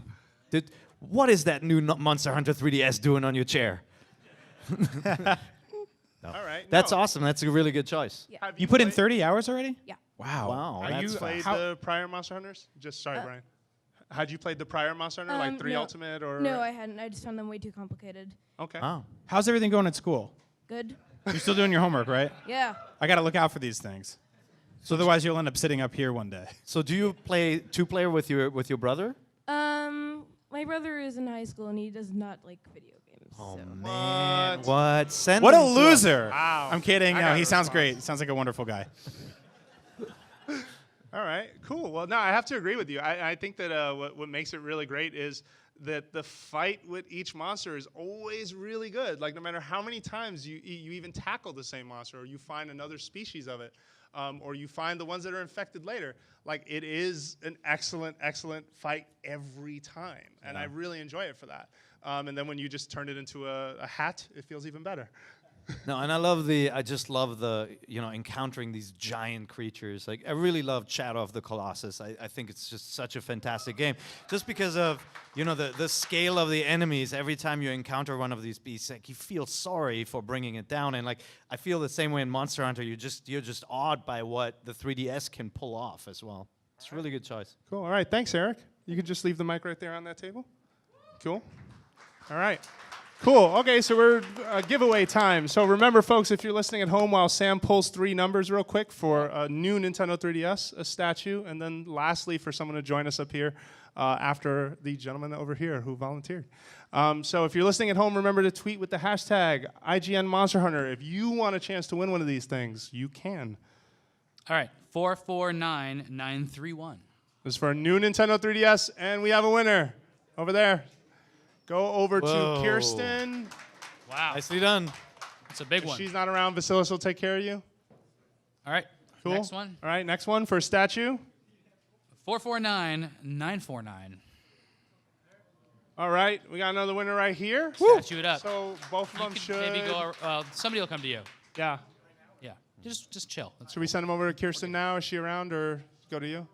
What is that new Monster Hunter 3DS doing on your chair? All right. That's no. awesome. That's a really good choice. Yeah. Have You put in played- 30 hours already? Yeah. Wow. Wow. Have you that's played fast. the prior Monster Hunters? Sorry, Brian. Had you played the prior Monster Hunter, like 3 no. Ultimate or? No, I hadn't. I just found them way too complicated. Okay. Oh. How's everything going at school? Good. You're still doing your homework, right? Yeah. I got to look out for these things. So otherwise you'll end up sitting up here one day. So do you play two-player with your brother? My brother is in high school and he does not like video games. Oh so. man. What? Send What a him to us. loser. Wow. I'm kidding. I No, got he a sounds response. great. He sounds like a wonderful guy. All right, cool. Well, no, I have to agree with you. I think that what makes it really great is that the fight with each monster is always really good. Like no matter how many times you even tackle the same monster, or you find another species of it, or you find the ones that are infected later. Like it is an excellent fight every time, and I really enjoy it for that. And then when you just turn it into a hat, it feels even better. No, and I just love the, encountering these giant creatures. Like, I really love Shadow of the Colossus. I think it's just such a fantastic game. Just because of, the scale of the enemies. Every time you encounter one of these beasts, like, you feel sorry for bringing it down. And, like, I feel the same way in Monster Hunter. You're just awed by what the 3DS can pull off as well. It's a really good choice. Cool. All right. Thanks, Eric. You can just leave the mic right there on that table. Cool. All right. Cool. Okay, so we're giveaway time. So remember, folks, if you're listening at home while Sam pulls 3 numbers real quick for a new Nintendo 3DS, a statue, and then lastly for someone to join us up here after the gentleman over here who volunteered. So if you're listening at home, remember to tweet with the hashtag #IGNMonsterHunter. If you want a chance to win one of these things, you can. All right, 449931. This is for a new Nintendo 3DS, and we have a winner over there. Go over Whoa. to Kirsten. Wow, Nicely done. it's a big If one. she's not around, Vasilis will take care of you. All right, Cool. next one. All right, next one for a statue. 449949. All right, we got another winner right here. Statue it up. So both of You them could should. maybe go. Somebody will come to you. Yeah. Yeah, just chill. That's Should we send them over to Kirsten now? Is she around, or go to you?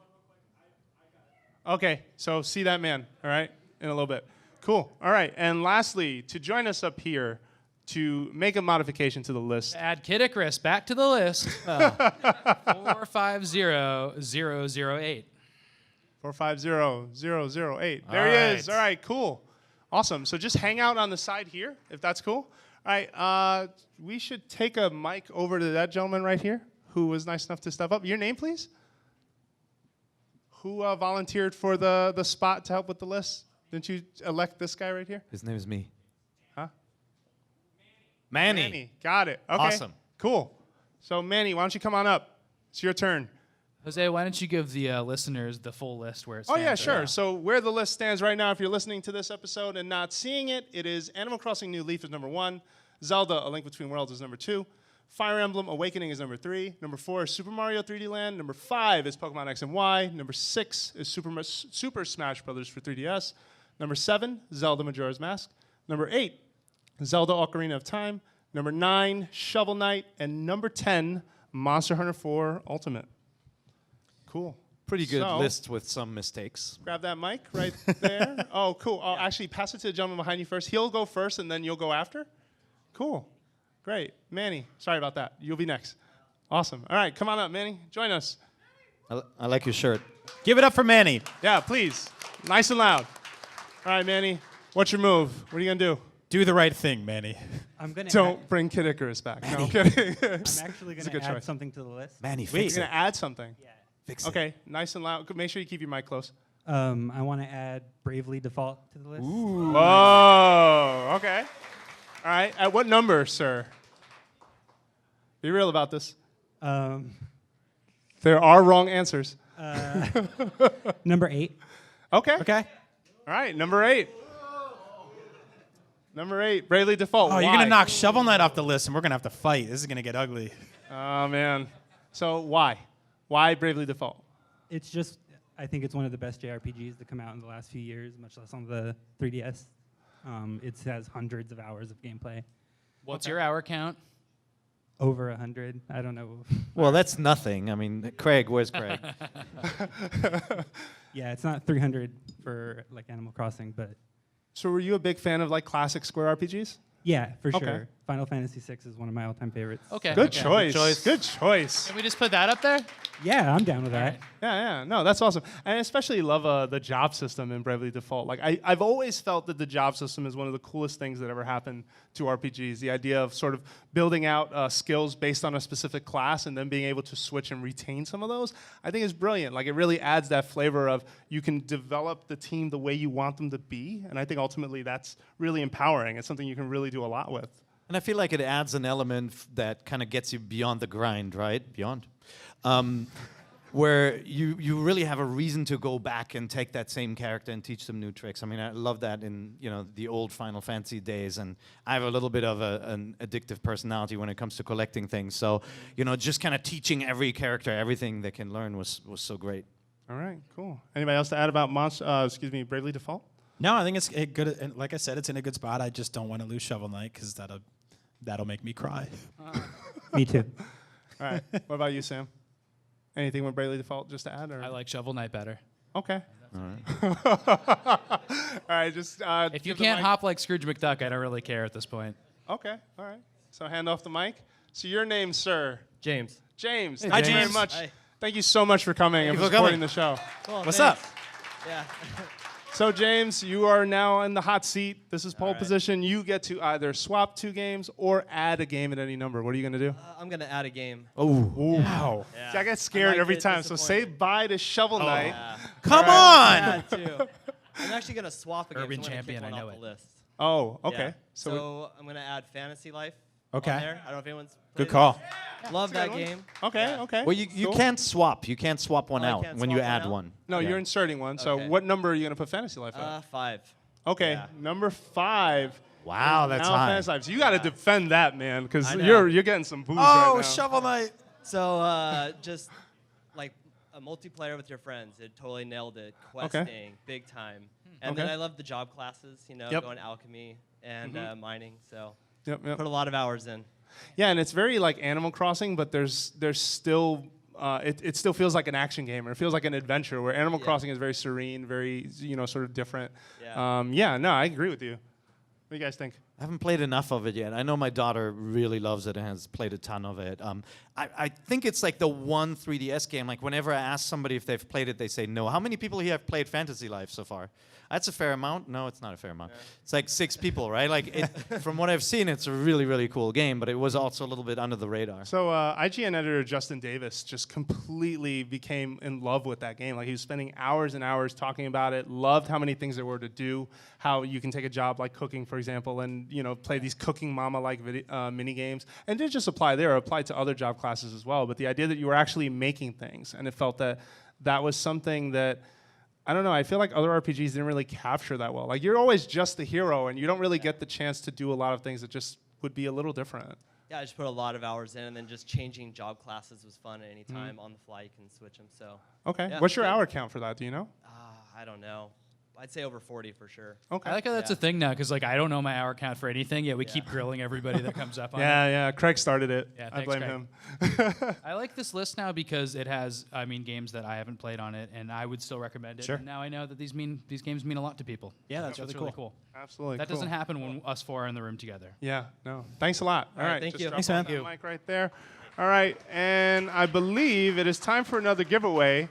Okay, so see that man. All right, in a little bit. Cool. All right, and lastly, to join us up here to make a modification to the list. Add Kid Icarus back to the list. 450008. 450008. There he is. right. All right, cool. Awesome. So just hang out on the side here, if that's cool. All right, we should take a mic over to that gentleman right here who was nice enough to step up. Your name, please? Who volunteered for the spot to help with the list? Didn't you elect this guy right here? His name is me. Huh? Manny. Got it. Okay. Awesome. Cool. So, Manny, why don't you come on up? It's your turn. Jose, why don't you give the listeners the full list where it Oh, stands? yeah, sure. right So where the list stands right now, if you're listening to this episode and not seeing it, it is Animal Crossing New Leaf is number 1. Zelda, A Link Between Worlds is number 2. Fire Emblem Awakening is number 3. Number 4 is Super Mario 3D Land. Number 5 is Pokemon X and Y. Number 6 is Super Smash Bros. For 3DS. Number 7, Zelda Majora's Mask. Number 8, Zelda Ocarina of Time. Number 9, Shovel Knight. And number 10, Monster Hunter 4 Ultimate. Cool. Pretty good So- list with some mistakes. Grab that mic right there. Oh, cool. Oh, actually, pass it to the gentleman behind you first. He'll go first, and then you'll go after. Cool. Great. Manny, sorry about that. You'll be next. Awesome. All right, come on up, Manny. Join us. I like your shirt. Give it up for Manny. Yeah, please. Nice and loud. All right, Manny, what's your move? What are you going to do? Do the right thing, Manny. I'm gonna. Don't bring Kid Icarus back. No, I'm kidding. I'm actually It's a gonna good add choice. something to the list. Manny, You're fix going it. to add something. Yeah. Fix it. Okay, nice and loud. Make sure you keep your mic close. I want to add Bravely Default to the list. Whoa, okay. All right, at what number, sir? Be real about this. Um, There are wrong answers. number 8. Okay. Okay. All right, number 8. Number 8, Bravely Default. Oh, you're Why? gonna knock Shovel Knight off the list, and we're gonna have to fight. This is gonna get ugly. Oh, man. So why? Why Bravely Default? It's just, I think it's one of the best JRPGs to come out in the last few years, much less on the 3DS. It has hundreds of hours of gameplay. What's your hour count? Over 100. I don't know. Well, that's nothing. I mean, Craig, where's Craig? Yeah, it's not 300 for like Animal Crossing, but So were you a big fan of like classic Square RPGs? yeah, for Okay. sure. Final Fantasy VI is one of my all-time favorites. Okay. Good okay. choice. Good choice. Can we just put that up there? Yeah, I'm down with that. Yeah. No, that's awesome. And I especially love the job system in Bravely Default. Like I've always felt that the job system is one of the coolest things that ever happened to RPGs. The idea of sort of building out skills based on a specific class and then being able to switch and retain some of those, I think is brilliant. Like it really adds that flavor of you can develop the team the way you want them to be. And I think ultimately that's really empowering. It's something you can really do a lot with. And I feel like it adds an element that kind of gets you beyond the grind, right? Beyond. Where you really have a reason to go back and take that same character and teach them new tricks. I mean, I love that in the old Final Fantasy days, and I have a little bit of an addictive personality when it comes to collecting things. So, just kind of teaching every character everything they can learn was so great. All right, cool. Anybody else to add about Bravely Default? No, I think it's good. And like I said, it's in a good spot. I just don't want to lose Shovel Knight because that'll make me cry. Me too. All right. What about you, Sam? Anything with Bravely Default just to add? Or? I like Shovel Knight better. Okay. All right. Just If you give the can't mic- hop like Scrooge McDuck, I don't really care at this point. Okay. All right. So hand off the mic. So your name, sir? James. James. Hey, Thank you very James. much. Hi. Thank you so much for coming and you for for supporting coming. the show. Cool, What's thanks. up? Yeah. So James, you are now in the hot seat. This is pole All right. position. You get to either swap 2 games or add a game at any number. What are you going to do? I'm going to add a game. Oh, Wow. Yeah. See, I get I scared might every get time. So say disappointed. bye to Shovel Knight. Yeah. Come Add on. two. I'm actually going to swap a game. Urban so I'm gonna champion, kick I one know off it. the list. Oh, okay. Yeah. So, So I'm going to add Fantasy Life. Okay. On there. I don't know if anyone's Good played call. it. Love That's a that good one. game. okay, Yeah. okay. well, you Cool. can't swap. You can't swap one Oh, I out can't when you swap one add out? one. No, Yeah. you're inserting one. So Okay. what number are you going to put Fantasy Life at? 5. Okay, yeah. number 5. Wow, that's now high. Fantasy Life. So you got to defend that, man, because I know. you're getting some booze right Oh, now. Shovel Knight. So just like a multiplayer with your friends, it totally nailed it. Questing, big time. And then Okay. I love the job classes, Yep. going alchemy and mining. So Yep. put a lot of hours in. Yeah, and it's very like Animal Crossing, but there's still it still feels like an action game, or it feels like an adventure. Where Animal Yeah. Crossing is very serene, very sort of different. Yeah. No, I agree with you. What do you guys think? I haven't played enough of it yet. I know my daughter really loves it and has played a ton of it. I think it's like the one 3DS game. Like whenever I ask somebody if they've played it, they say no. How many people here have played Fantasy Life so far? That's a fair amount. No, it's not a fair amount. Yeah. It's like 6 people, right? Like from what I've seen, it's a really, really cool game, but it was also a little bit under the radar. So IGN editor Justin Davis just completely became in love with that game. Like he was spending hours and hours talking about it, loved how many things there were to do, how you can take a job like cooking, for example, and play these cooking mama-like mini games. And it didn't just apply there, it applied to other job classes as well. But the idea that you were actually making things, and it felt that that was something that, I don't know, I feel like other RPGs didn't really capture that well. Like you're always just the hero, and you don't really get the chance to do a lot of things that just would be a little different. Yeah, I just put a lot of hours in, and then just changing job classes was fun at any time. On the fly, you can switch them. So. Okay. Yeah, what's your hour count for that? Do you know? I don't know. I'd say over 40 for sure. Okay. I like how that's a thing now, because like I don't know my hour count for anything, yet we keep grilling everybody that comes up on it. Yeah. Craig started it. Yeah, I thanks, blame Craig. him. I like this list now because it has, games that I haven't played on it, and I would still recommend it. Sure. And now I know that these games mean a lot to people. Yeah, that's So really it's cool. really cool. Absolutely. That cool. doesn't happen when us 4 are in the room together. Yeah, no. Thanks a lot. All right, thank just you. drop Thanks, on man. that Thank you. mic right there. All right, and I believe it is time for another giveaway.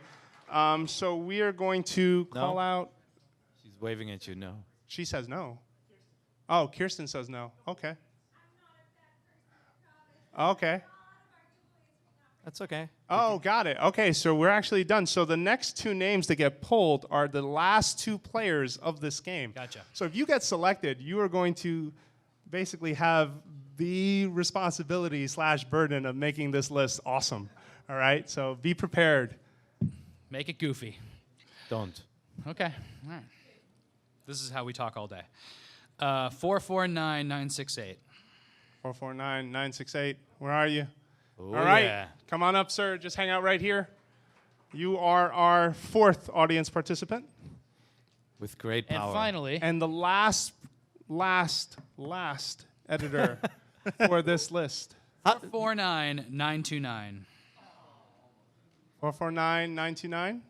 So we are going to call out. She's waving at you, no. She says no. Oh, Kirsten says no. Okay. Okay. That's okay. Oh, got it. Okay, so we're actually done. So the next 2 names that get pulled are the last 2 players of this game. Gotcha. So if you get selected, you are going to basically have the responsibility / burden of making this list awesome. All right, so be prepared. Make it goofy. Don't. Okay. All right. This is how we talk all day. 449968. 449968. Where are you? Oh, All right, yeah. come on up, sir. Just hang out right here. You are our 4th audience participant. With great And power. finally, And the last editor for this list. 449929. 449929.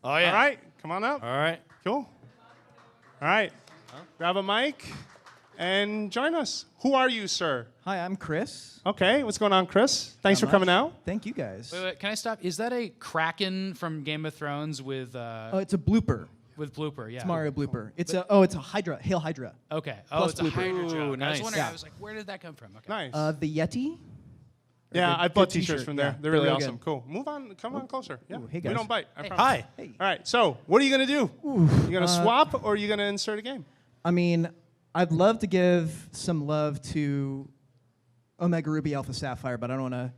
Oh, yeah. All right, come on up. All right. Cool. All right, grab a mic and join us. Who are you, sir? Hi, I'm Chris. Okay, what's going on, Chris? Thanks for Not coming much. out. Thank you guys. Wait, can I stop? Is that a Kraken from Game of Thrones with Oh, it's a blooper. blooper? Yeah. It's Mario blooper. It's a Hydra, Hail Hydra. Okay. Oh, Plus it's a blooper. Hydra Ooh, joke. I was nice. wondering. Yeah. I was like, where did that come from? Okay. Nice. The Yeti. yeah, good- I bought good T-shirts t-shirt. from there. Yeah, They're really they're awesome. good. Cool. Move on. Come on closer. Yeah. Ooh, hey, We guys. don't bite. I Hey. promise. Hi. Hey. All right. So, what are you gonna do? You gonna swap or are you gonna insert a game? I mean, I'd love to give some love to Omega Ruby Alpha Sapphire, but I don't want to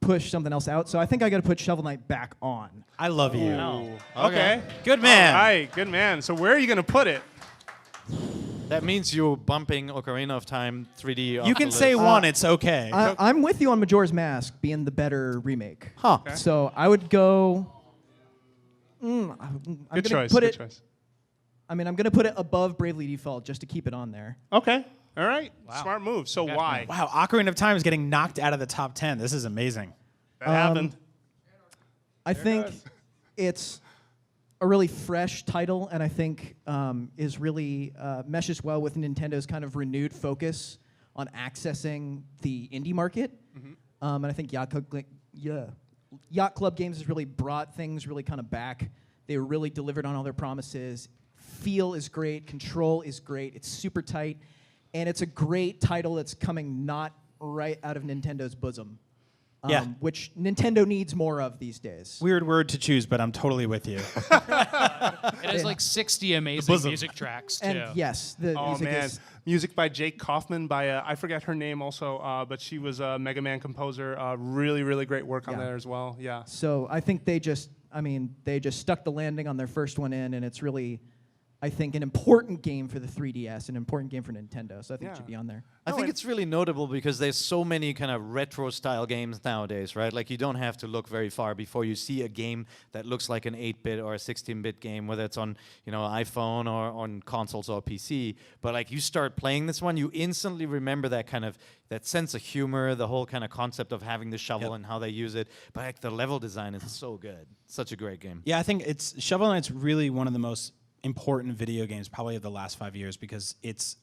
push something else out. So I think I got to put Shovel Knight back on. I love you. Okay. Good man. All right. Good man. So, where are you gonna put it? That means you're bumping Ocarina of Time 3D off You the can list. say one, it's okay. I'm with you on Majora's Mask being the better remake. Huh. Okay. So I would go. I'm Good gonna choice. Put Good it. choice. I mean, I'm gonna put it above Bravely Default just to keep it on there. Okay. All right. Smart move. So Okay. why? Wow, Ocarina of Time is getting knocked out of the top 10. This is amazing. That happened. I think does. it's a really fresh title, and I think is really meshes well with Nintendo's kind of renewed focus on accessing the indie market. And I think Yacht Club Games has really brought things really kind of back. They really delivered on all their promises. Feel is great, control is great, it's super tight, and it's a great title that's coming not right out of Nintendo's bosom. Yeah. Which Nintendo needs more of these days. Weird word to choose, but I'm totally with you. It has like 60 amazing music tracks too. And yes, the Oh music man, is music by Jake Kaufman by I forget her name also, but she was a Mega Man composer. Really great work on Yeah. there as well. Yeah. so I think they just stuck the landing on their first one in, and it's really, I think, an important game for the 3DS, an important game for Nintendo. So I think Yeah. it should be on there. I No, think and- it's really notable because there's so many kind of retro style games nowadays, right? Like you don't have to look very far before you see a game that looks like an 8-bit or a 16-bit game, whether it's on, iPhone or on consoles or PC. But like you start playing this one, you instantly remember that sense of humor, the whole kind of concept of having the shovel and how they use it. But like the level design is so good. Such a great game. Yeah, I think Shovel Knight's really one of the most important video games probably of the last 5 years because it's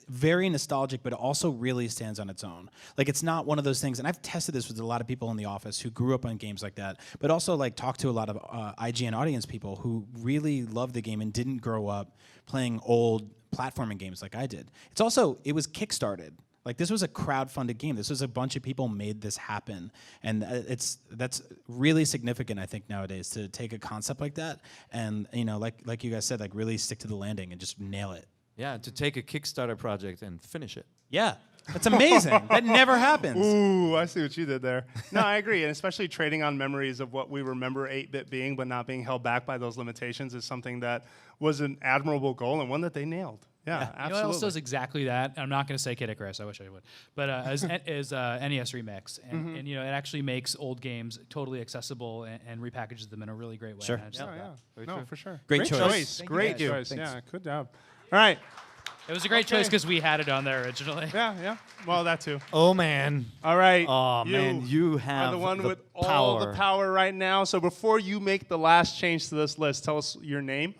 very nostalgic, but it also really stands on its own. Like it's not one of those things, and I've tested this with a lot of people in the office who grew up on games like that, but also like talked to a lot of IGN audience people who really loved the game and didn't grow up playing old platforming games like I did. It was kickstarted. Like this was a crowd-funded game. This was a bunch of people made this happen, and that's really significant, I think, nowadays to take a concept like that and like you guys said, like really stick to the landing and just nail it. Yeah, to take a Kickstarter project and finish it. Yeah, that's amazing. That never happens. Ooh, I see what you did there. No, I agree, and especially trading on memories of what we remember 8-bit being, but not being held back by those limitations is something that was an admirable goal and one that they nailed. Yeah, absolutely. You know what else does exactly that? I'm not going to say Kid Icarus. I wish I would. But is NES Remix. And, and, it actually makes old games totally accessible and repackages them in a really great way. Sure. And I just love that. No, for sure. Great choice. Great choice. Yeah, good job. All right. It was a great choice because we had it on there originally. Yeah. Well, that too. Oh, man. All right. Oh, man, you have are the one with power. all the power right now. So before you make the last change to this list, tell us your name.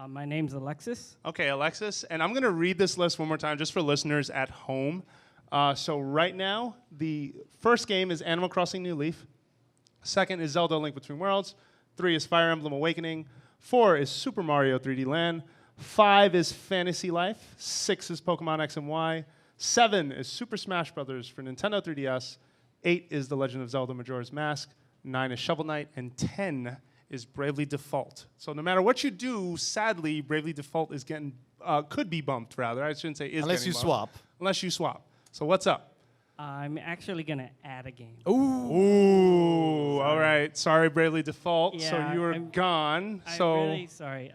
My name's Alexis. Okay, Alexis. And I'm going to read this list one more time just for listeners at home. So right now, the first game is Animal Crossing New Leaf. Second is Zelda Link Between Worlds. 3 is Fire Emblem Awakening. 4 is Super Mario 3D Land. 5 is Fantasy Life. 6 is Pokemon X and Y. 7 is Super Smash Bros. For Nintendo 3DS. 8 is The Legend of Zelda Majora's Mask. 9 is Shovel Knight. And 10 is Bravely Default. So no matter what you do, sadly, Bravely Default is getting could be bumped, rather. I shouldn't say is Unless getting you bumped. swap. Unless you swap. So what's up? I'm actually going to add a game. Ooh, all right. Sorry, Bravely Default. Yeah, so you were gone. I'm really sorry.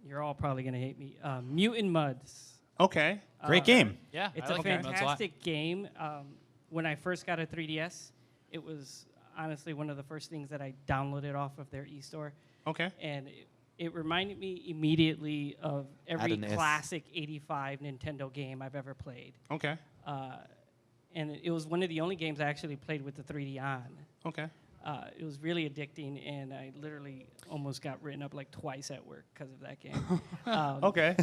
You're all probably going to hate me. Mutant Muds. Okay. Great game. Yeah, It's I a like Mutant Muds lot. fantastic game. When I first got a 3DS, it was honestly one of the first things that I downloaded off of their e-store. Okay. And it reminded me immediately of every Add an S. classic 85 Nintendo game I've ever played. Okay. And it was one of the only games I actually played with the 3D on. Okay. It was really addicting, and I literally almost got written up like twice at work because of that game. Okay.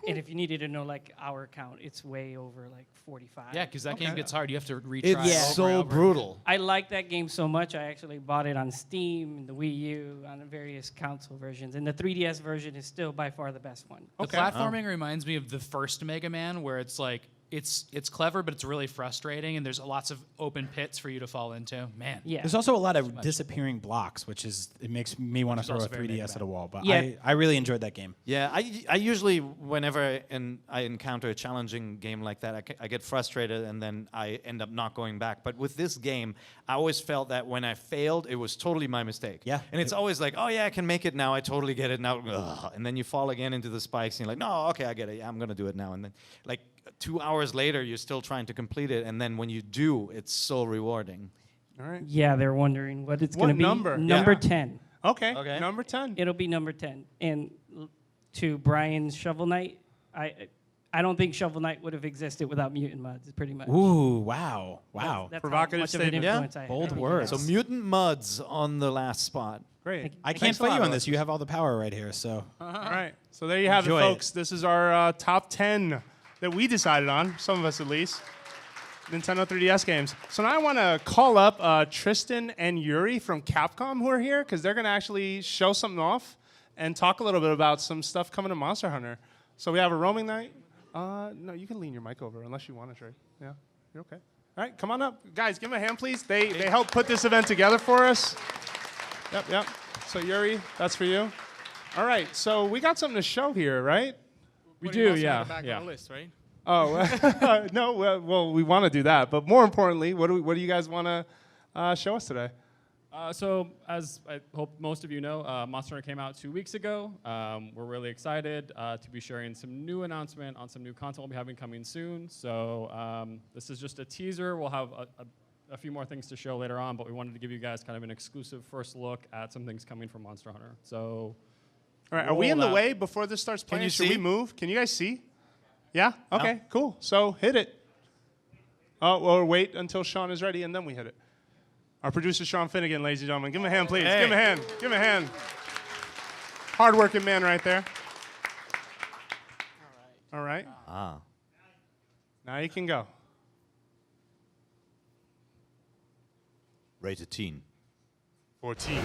And if you needed to know like hour count, it's way over like 45. Yeah, because that game gets hard. You have to retry It's over and so over. brutal. I like that game so much, I actually bought it on Steam, and the Wii U, on the various console versions. And the 3DS version is still by far the best one. The platforming reminds me of the first Mega Man, where it's like it's clever, but it's really frustrating, and there's lots of open pits for you to fall into. Man, Yeah. There's also a lot of disappearing blocks, it makes me want to throw a also very 3DS Mega at a wall. But Yeah. I really enjoyed that game. Yeah, I usually, whenever I encounter a challenging game like that, I get frustrated and then I end up not going back. But with this game, I always felt that when I failed, it was totally my mistake. Yeah. And it's always like, oh yeah, I can make it now. I totally get it now. Ugh. And then you fall again into the spikes and you're like, no, okay, I get it. Yeah, I'm going to do it now. And then like 2 hours later, you're still trying to complete it. And then when you do, it's so rewarding. All right. Yeah, they're wondering what it's What going to be. number? Number Yeah. 10. Okay. Okay. Number 10. It'll be number 10. And to Brian's Shovel Knight, I don't think Shovel Knight would have existed without Mutant Muds, pretty much. Ooh, wow. That's Provocative how much of an statement. Yeah. influence I had. Bold I think words. So Mutant Muds on the last spot. Great. I can't Thanks a fight lot, you on Alexis. this. You have all the power right here. So All right. So there you have Enjoy it, it. folks. This is our top 10 that we decided on, some of us at least, Nintendo 3DS games. So now I want to call up Tristan and Yuri from Capcom who are here because they're going to actually show something off and talk a little bit about some stuff coming to Monster Hunter. So we have a roaming night. No, you can lean your mic over unless you want to, Trey. Yeah, you're okay. All right, come on up. Guys, give them a hand, please. They helped put this event together for us. Yep. So Yuri, that's for you. All right, so we got something to show here, right? We do, yeah. Yeah. List, right? Oh, no, well, we want to do that. But more importantly, what do you guys want to show us today? So, as I hope most of you know, Monster Hunter came out 2 weeks ago. We're really excited to be sharing some new announcement on some new content we'll be having coming soon. So, this is just a teaser. We'll have a few more things to show later on, but we wanted to give you guys kind of an exclusive first look at some things coming from Monster Hunter. So, All right, are we in roll the that. way before this starts playing? you Should see? we move? Can you guys see? Yeah? Okay, cool. So hit it. Oh, or wait until Sean is ready, and then we hit it. Our producer, Sean Finnegan, ladies and gentlemen. Give him a hand, please. Hey. Give him a hand. Give him a hand. Hard-working man right there. All right. Ah. Now you can go. Rated teen. 14.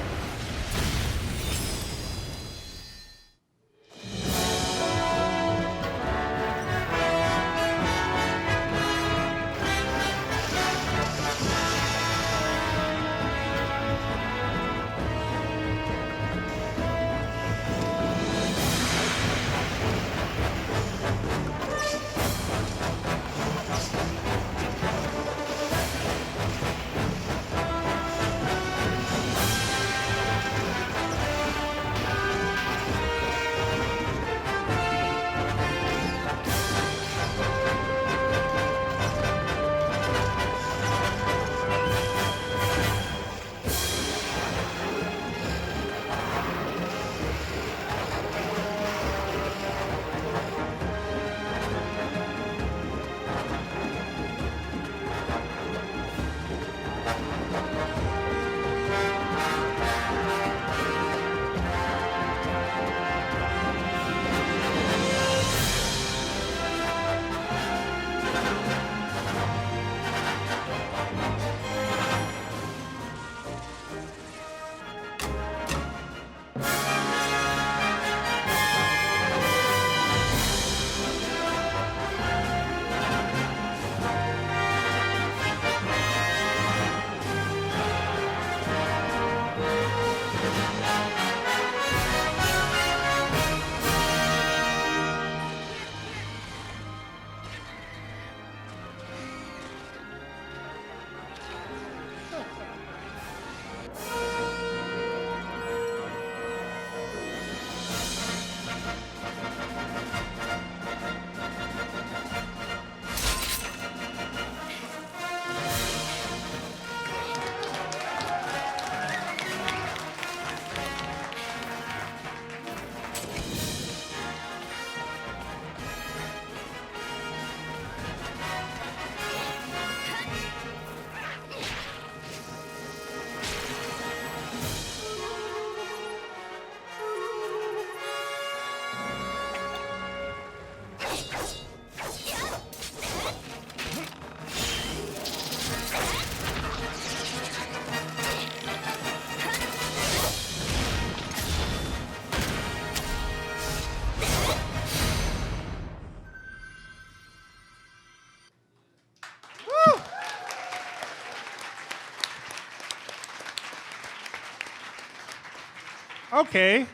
Okay,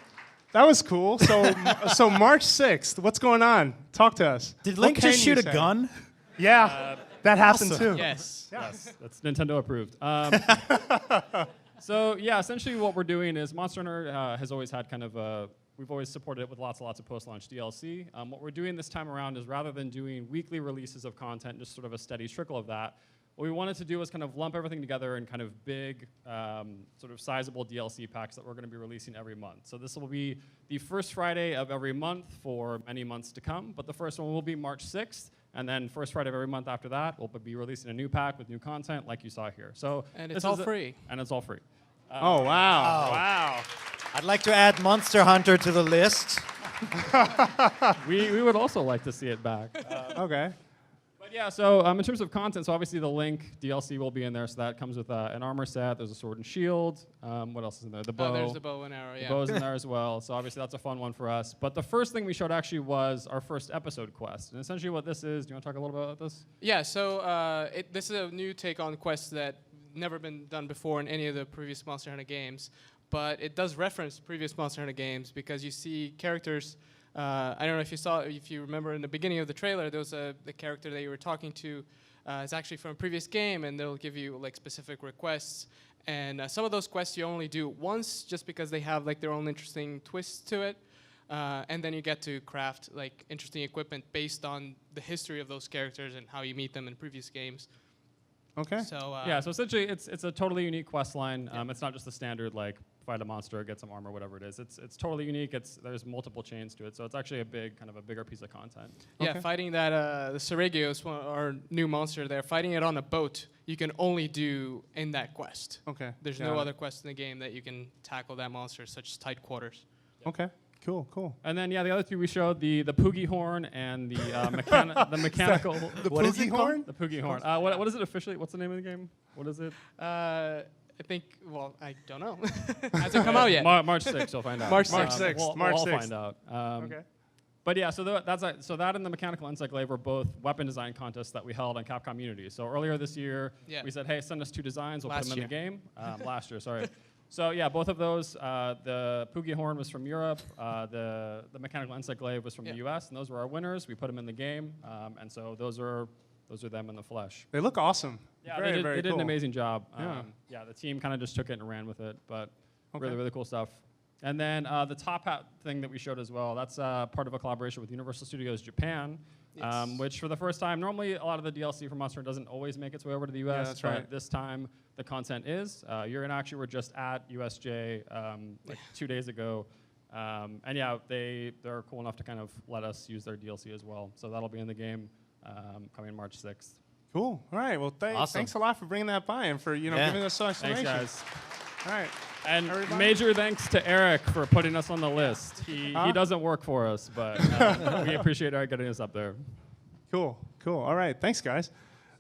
that was cool. So, so March 6th, what's going on? Talk to us. Did What Link can just you shoot a say? gun? Yeah, that happened too. Yes, that's Nintendo approved. So yeah, essentially what we're doing is Monster Hunter has always had kind of a, we've always supported it with lots and lots of post-launch DLC. What we're doing this time around is rather than doing weekly releases of content, just sort of a steady trickle of that, what we wanted to do was kind of lump everything together in kind of big, sort of sizable DLC packs that we're going to be releasing every month. So this will be the first Friday of every month for many months to come, but the first one will be March 6th, and then first Friday of every month after that, we'll be releasing a new pack with new content like you saw here. So And this it's all is free. And it's all free. Oh, wow. Wow. I'd like to add Monster Hunter to the list. We would also like to see it back. Okay. But yeah, so in terms of content, so obviously the Link DLC will be in there, so that comes with an armor set. There's a sword and shield. What else is in there? The bow. There's the bow and arrow, yeah. The bow's in there as well, so obviously that's a fun one for us. But the first thing we showed actually was our first episode quest. And essentially what this is, do you want to talk a little bit about this? Yeah, so this is a new take on quests that never been done before in any of the previous Monster Hunter games, but it does reference previous Monster Hunter games because you see characters. I don't know if you remember in the beginning of the trailer, there was the character that you were talking to is actually from a previous game, and they'll give you like specific requests. And some of those quests you only do once, just because they have like their own interesting twists to it. And then you get to craft like interesting equipment based on the history of those characters and how you meet them in previous games. Okay. So Yeah, so essentially it's a totally unique quest line. It's not just the standard like fight a monster, get some armor, whatever it is. It's totally unique. There's multiple chains to it, so it's actually a bigger piece of content. Yeah, Okay. fighting that the Seregios, our new monster there, fighting it on a boat, you can only do in that quest. Okay. There's Got no it. other quest in the game that you can tackle that monster, such as tight quarters. Okay. Cool. And then, the other two we showed, the Poogie horn and the mechanical... The Poogie horn? The Poogie horn. What is it officially? What's the name of the game? What is it? I think, well, I don't know. Hasn't come out yet. March 6th, you'll find out. March 6th. We'll March all 6th. find out. Okay. But yeah, so that and the mechanical encyclave were both weapon design contests that we held on Capcom Unity. So earlier this year, we said, hey, send us 2 designs, we'll put them in the game. Last year, sorry. So yeah, both of those, the Poogie horn was from Europe, the mechanical encyclave was from the US, and those were our winners. We put them in the game, and so those are them in the flesh. They look awesome. Yeah, very, they did cool. an amazing job. Yeah. The team kind of just took it and ran with it, but really cool stuff. And then the top hat thing that we showed as well, that's part of a collaboration with Universal Studios Japan, which for the first time, normally a lot of the DLC for Monster Hunter doesn't always make its way over to the US, Yeah, that's right. This time the content is. You're actually were just at USJ 2 days ago. And yeah, they're cool enough to kind of let us use their DLC as well. So that'll be in the game coming March 6th. Cool. All right. Well, thanks a lot for bringing that by and for giving us so much information. Thanks, guys. All right. And Everybody? major thanks to Eric for putting us on the list. He doesn't work for us, but we appreciate Eric getting us up there. Cool. All right. Thanks, guys.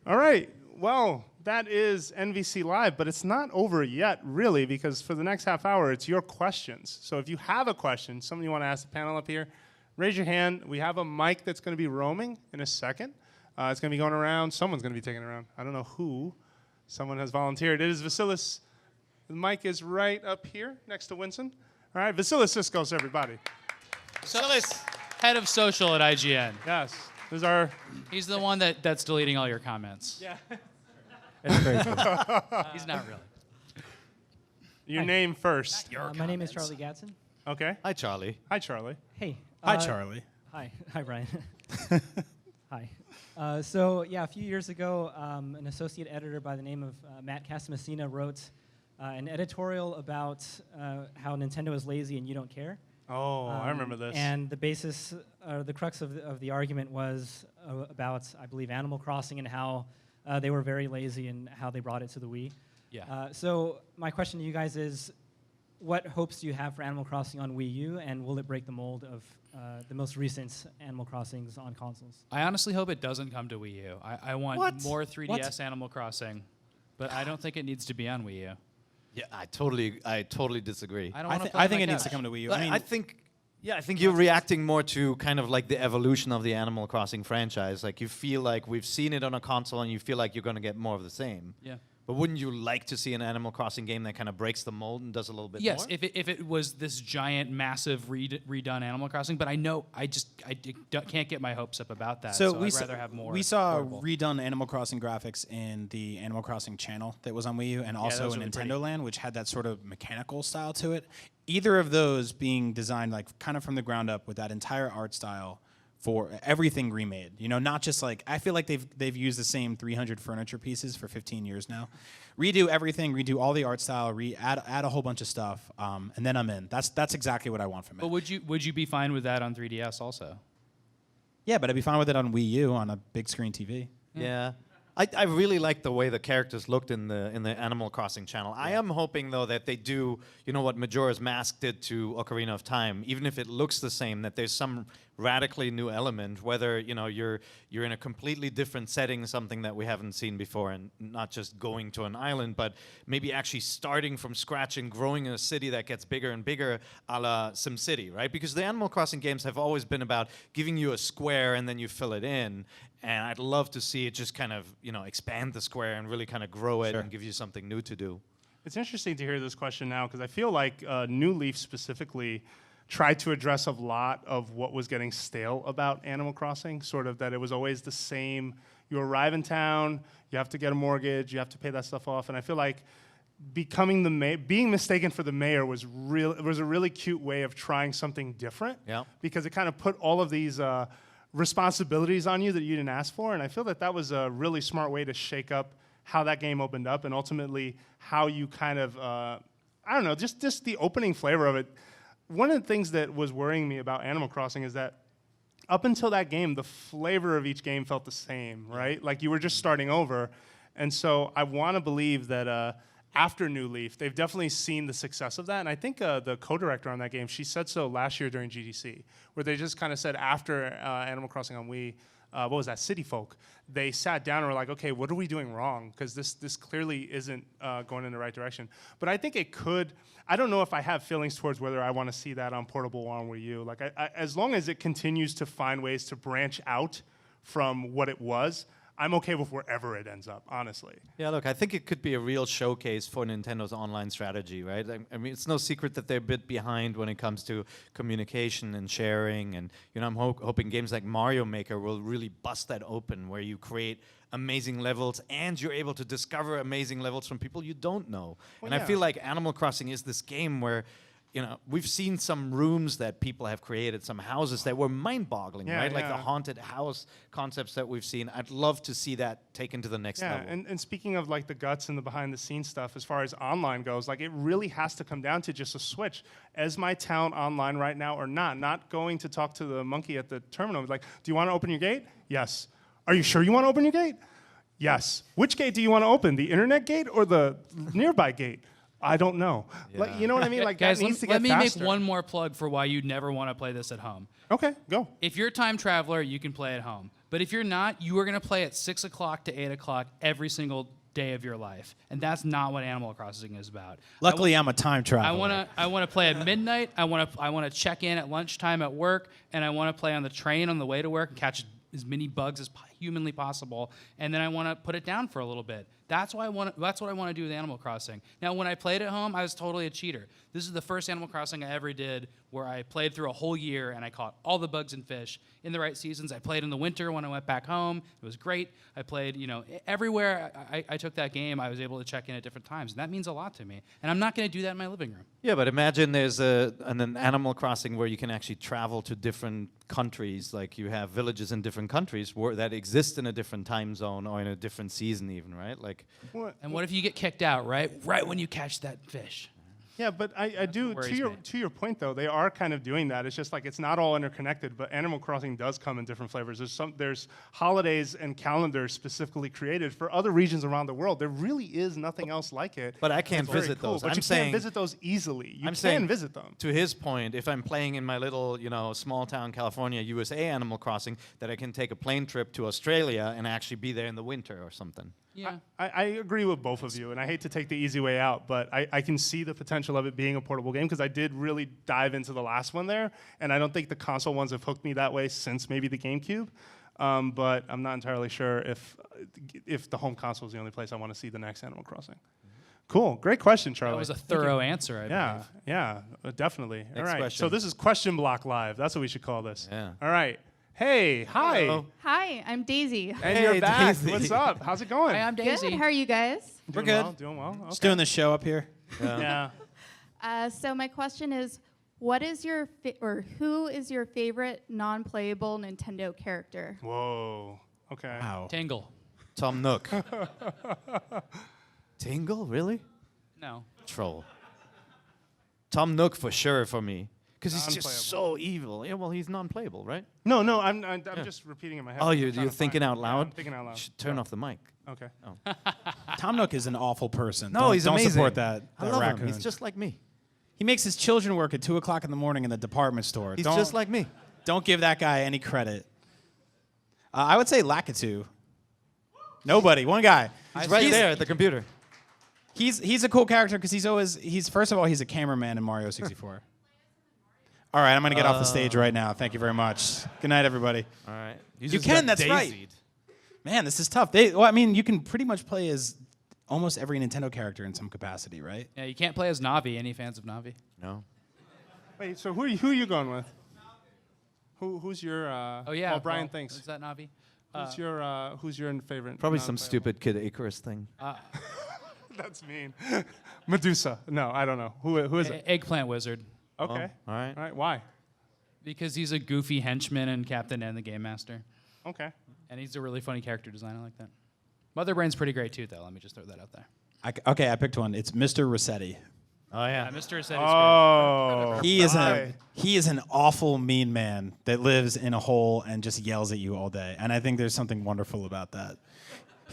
All right. Well, that is NVC Live, but it's not over yet, really, because for the next half hour, it's your questions. So if you have a question, something you want to ask the panel up here, raise your hand. We have a mic that's going to be roaming in a second. It's going to be going around. Someone's going to be taking it around. I don't know who. Someone has volunteered. It is Vasilis. The mic is right up here next to Winston. All right, Vasilis Siskos, everybody. Vasilis, head of social at IGN. Yes. This is our... He's the one that's deleting all your comments. Yeah. It's very cool. He's not really. Your name first. My name is Charlie Gadsden. Okay. Hi, Charlie. Hi, Charlie. Hey. Hi, Charlie. Hi, Brian. Hi. So a few years ago, an associate editor by the name of Matt Casamassina wrote an editorial about how Nintendo is lazy and you don't care. Oh, I remember this. And the basis, the crux of the argument was about, I believe, Animal Crossing and how they were very lazy and how they brought it to the Wii. Yeah. So my question to you guys is, what hopes do you have for Animal Crossing on Wii U, and will it break the mold of the most recent Animal Crossings on consoles? I honestly hope it doesn't come to Wii U. I want more 3DS Animal Crossing, but I don't think it needs to be on Wii U. Yeah, I totally disagree. I think it needs to come to Wii U. I think you're reacting more to kind of like the evolution of the Animal Crossing franchise. Like you feel like we've seen it on a console, and you feel like you're going to get more of the same. Yeah. But wouldn't you like to see an Animal Crossing game that kind of breaks the mold and does a little bit more? Yes, if it was this giant, massive redone Animal Crossing, but I can't get my hopes up about that. So I'd rather have more. We saw portable. redone Animal Crossing graphics in the Animal Crossing channel that was on Wii U, and also in really Nintendo pretty. Land, which had that sort of mechanical style to it. Either of those being designed like kind of from the ground up with that entire art style for everything remade, not just like, I feel like they've used the same 300 furniture pieces for 15 years now. Redo everything, redo all the art style, add a whole bunch of stuff, and then I'm in. That's exactly what I want from it. But would you be fine with that on 3DS also? Yeah, but I'd be fine with it on Wii U on a big screen TV. Yeah. I really like the way the characters looked in the Animal Crossing channel. I am hoping though that they do, what Majora's Mask did to Ocarina of Time, even if it looks the same, that there's some radically new element, whether you're in a completely different setting, something that we haven't seen before, and not just going to an island, but maybe actually starting from scratch and growing in a city that gets bigger and bigger, a la SimCity, right? Because the Animal Crossing games have always been about giving you a square and then you fill it in. And I'd love to see it just kind of, expand the square and really kind of grow it and give you something new to do. It's interesting to hear this question now because I feel like New Leaf specifically tried to address a lot of what was getting stale about Animal Crossing, sort of that it was always the same. You arrive in town, you have to get a mortgage, you have to pay that stuff off, and I feel like being mistaken for the mayor was a really cute way of trying something different. Yeah. Because it kind of put all of these responsibilities on you that you didn't ask for, and I feel that was a really smart way to shake up how that game opened up, and ultimately how you kind of, just the opening flavor of it. One of the things that was worrying me about Animal Crossing is that up until that game, the flavor of each game felt the same, right? Like you were just starting over, and so I want to believe that after New Leaf, they've definitely seen the success of that. And I think the co-director on that game, she said so last year during GDC, where they just kind of said after Animal Crossing on Wii, what was that, City Folk, they sat down and were like, okay, what are we doing wrong? Because this clearly isn't going in the right direction. But I think it could, I don't know if I have feelings towards whether I want to see that on portable or on Wii U. Like, as long as it continues to find ways to branch out from what it was, I'm okay with wherever it ends up, honestly. Yeah, look, I think it could be a real showcase for Nintendo's online strategy, right? I mean, it's no secret that they're a bit behind when it comes to communication and sharing, and I'm hoping games like Mario Maker will really bust that open, where you create amazing levels and you're able to discover amazing levels from people you don't know. Well, and I feel like Animal Crossing is this game where we've seen some rooms that people have created, some houses that were mind-boggling, right? Like the haunted house concepts that we've seen. I'd love to see that taken to the next level. And speaking of like the guts and the behind-the-scenes stuff, as far as online goes, like it really has to come down to just a switch. Is my town online right now or not? Not going to talk to the monkey at the terminal. Like, do you want to open your gate? Yes. Are you sure you want to open your gate? Yes. Which gate do you want to open? The internet gate or the nearby gate? I don't know. Yeah. Like, you know what I mean? Like, Guys, that needs to get let me faster. make one more plug for why you'd never want to play this at home. Okay, go. If you're a time traveler, you can play at home. But if you're not, you are going to play at 6 o'clock to 8 o'clock every single day of your life. And that's not what Animal Crossing is about. Luckily, I'm a time traveler. I want to play at midnight. I want to check in at lunchtime at work, and I want to play on the train on the way to work and catch as many bugs as humanly possible, and then I want to put it down for a little bit. That's what I want to do with Animal Crossing. Now, when I played at home, I was totally a cheater. This is the first Animal Crossing I ever did where I played through a whole year and I caught all the bugs and fish in the right seasons. I played in the winter when I went back home. It was great. I played, everywhere I took that game, I was able to check in at different times, and that means a lot to me. And I'm not going to do that in my living room. Yeah, but imagine there's an Animal Crossing where you can actually travel to different countries, like you have villages in different countries that exist in a different time zone or in a different season even, right? Like, and what if you get kicked out, right when you catch that fish? Yeah, but I do, to your point though, they are kind of doing that. It's just like it's not all interconnected, but Animal Crossing does come in different flavors. There's holidays and calendars specifically created for other regions around the world. There really is nothing else like it. But I can't visit those. But you can't visit those easily. You can visit them. To his point, if I'm playing in my little, small town California, USA Animal Crossing, that I can take a plane trip to Australia and actually be there in the winter or something. Yeah. I agree with both of you, and I hate to take the easy way out, but I can see the potential of it being a portable game because I did really dive into the last one there, and I don't think the console ones have hooked me that way since maybe the GameCube, but I'm not entirely sure if the home console is the only place I want to see the next Animal Crossing. Cool. Great question, Charlie. That was a thorough answer, I believe. Yeah, definitely. Next All right, question. so this is Question Block Live. That's what we should call this. Yeah. All right. Hey, hi. Hello. Hi, I'm Daisy. And you're back. Daisy. What's up? How's it going? Hey, I'm Daisy. Good. How are you guys? We're good. Doing well. Okay. Just doing the show up here. Yeah. So my question is, what is your who is your favorite non-playable Nintendo character? Whoa. Okay. Wow. Tingle. Tom Nook. Tingle? Really? No. Troll. Tom Nook for sure for me. Because he's Non-playable. just so evil. Yeah, well, he's non-playable, right? No, I'm just repeating in my head. Oh, I'm you're trying to thinking find- out Yeah, loud? I'm thinking out loud. You should turn off the mic. Okay. Tom Nook is an awful person. No, he's don't amazing. support that I love raccoon. him. He's just like me. He makes his children work at 2 o'clock in the morning in the department store. He's just like me. Don't give that guy any credit. I would say Lakitu. Nobody. One guy. He's right there at the computer. He's a cool character because he's first of all he's a cameraman in Mario 64. All right, I'm gonna get off the stage right now. Thank you very much. Good night, everybody. All right. You can. That's right. Man, this is tough. You can pretty much play as almost every Nintendo character in some capacity, right? Yeah, you can't play as Navi. Any fans of Navi? No. Wait, so who are you going with? Who's your? Oh yeah. Well, Brian well, thinks. Is that Navi? Who's your favorite? Probably some non-playable? stupid Kid Icarus thing. That's mean. Medusa. No, I don't know. Who is it? Eggplant Wizard. Okay. All right. All right. Why? Because he's a goofy henchman and Captain and the Game Master. Okay. And he's a really funny character design. I like that. Mother Brain's pretty great too, though. Let me just throw that out there. I picked one. It's Mr. Rossetti. Oh yeah. Mr. Rossetti's Oh. He is an awful mean man that lives in a hole and just yells at you all day. And I think there's something wonderful about that.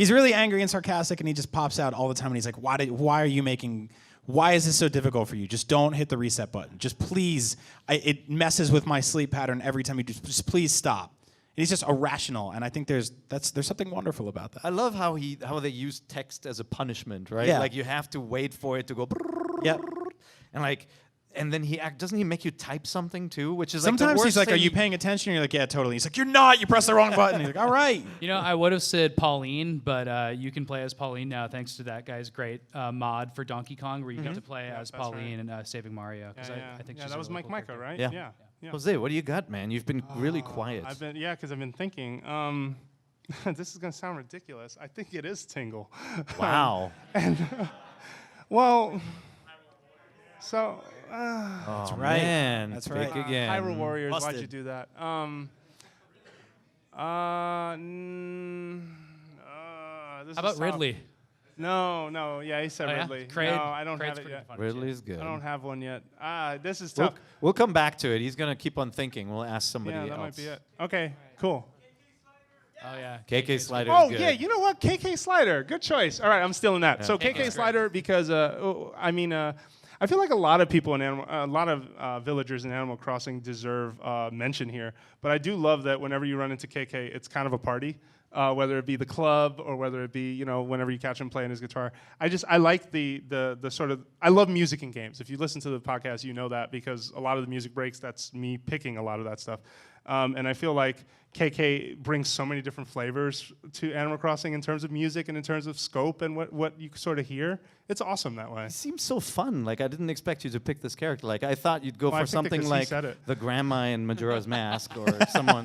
He's really angry and sarcastic, and he just pops out all the time. And he's like, why is this so difficult for you? Just don't hit the reset button. Just please. It messes with my sleep pattern every time you just please stop. And he's just irrational, and I think there's something wonderful about that. I love how they use text as a punishment, right? Yeah. Like you have to wait for it to go. Yep. And then doesn't he make you type something too? Which is Sometimes like the worst he's like, thing. "Are you paying attention?" You're like, "Yeah, totally." He's like, "You're not. You pressed the wrong button." He's like, "All right." You know, I would have said Pauline, but you can play as Pauline now thanks to that guy's great mod for Donkey Kong where you get to play as Pauline and saving Mario. Yeah, I think yeah, she's that a was really Mike cool Micah, character. right? Yeah. Yeah. Jose, what do you got, man? You've been really quiet. Because I've been thinking. This is gonna sound ridiculous. I think it is Tingle. Wow. Well, so. That's right. Man, That's pick right. again. Hyrule Warriors, why'd Busted. you do that? This How about is tough. Ridley? No. Yeah, he said Oh, yeah? Ridley. Craig? No, I don't Craig's have it pretty yet. fun. Ridley's good. I don't have one yet. This is We'll, tough. we'll come back to it. He's gonna keep on thinking. We'll ask somebody Yeah, else. that might be it. Okay, cool. Oh yeah. KK Slider. Oh, good. yeah, you know what? KK Slider. Good choice. All right, I'm stealing that. Yeah. So KK KK 's Slider because, I feel like a lot of people a lot of villagers in Animal Crossing deserve mention here. But I do love that whenever you run into KK, it's kind of a party. Whether it be the club or whether it be, whenever you catch him playing his guitar. I like the sort of, I love music in games. If you listen to the podcast, you know that because a lot of the music breaks, that's me picking a lot of that stuff. And I feel like KK brings so many different flavors to Animal Crossing in terms of music and in terms of scope and what you sort of hear. It's awesome that way. He seems so fun. Like I didn't expect you to pick this character. Like I thought you'd go Well, I for picked it something 'cause he like said it. the grandma in Majora's Mask or someone,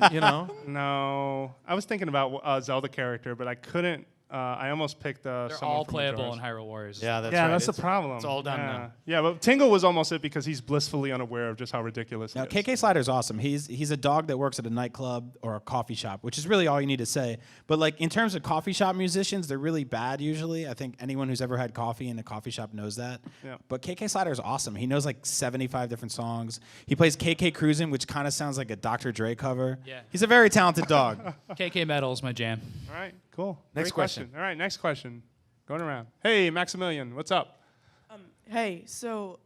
No, I was thinking about a Zelda character, but I couldn't. I almost picked They're someone all from playable Majora's. in Hyrule Warriors. Yeah, that's Yeah, right. that's the It's- problem. It's all done yeah. now. Yeah, but Tingle was almost it because he's blissfully unaware of just how ridiculous Now, it is. KK Slider's awesome. He's a dog that works at a nightclub or a coffee shop, which is really all you need to say. But like in terms of coffee shop musicians, they're really bad usually. I think anyone who's ever had coffee in a coffee shop knows that. Yeah. But KK Slider's awesome. He knows like 75 different songs. He plays KK Cruisin', which kind of sounds like a Dr. Dre cover. Yeah. He's a very talented dog. KK Metal is my jam. All right, cool. Next Great question. All right, next question. Going around. Hey, Maximilian, what's up? Hey, so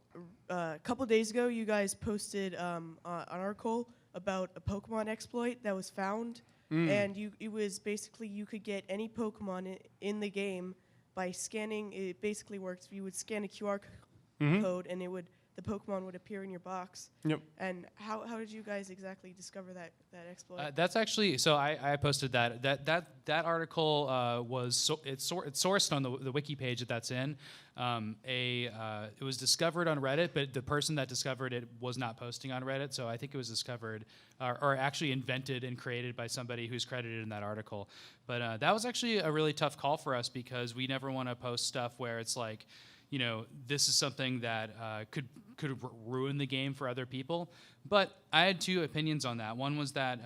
a couple days ago, you guys posted an article about a Pokemon exploit that was found, and it was basically you could get any Pokemon in the game by scanning. It basically works. You would scan a QR code, and the Pokemon would appear in your box. Yep. And how did you guys exactly discover that exploit? That's actually so. I posted that. That article it's sourced on the wiki page that's in. It was discovered on Reddit, but the person that discovered it was not posting on Reddit. So I think it was discovered or actually invented and created by somebody who's credited in that article. But that was actually a really tough call for us because we never want to post stuff where it's like, this is something that could ruin the game for other people. But I had two opinions on that. One was that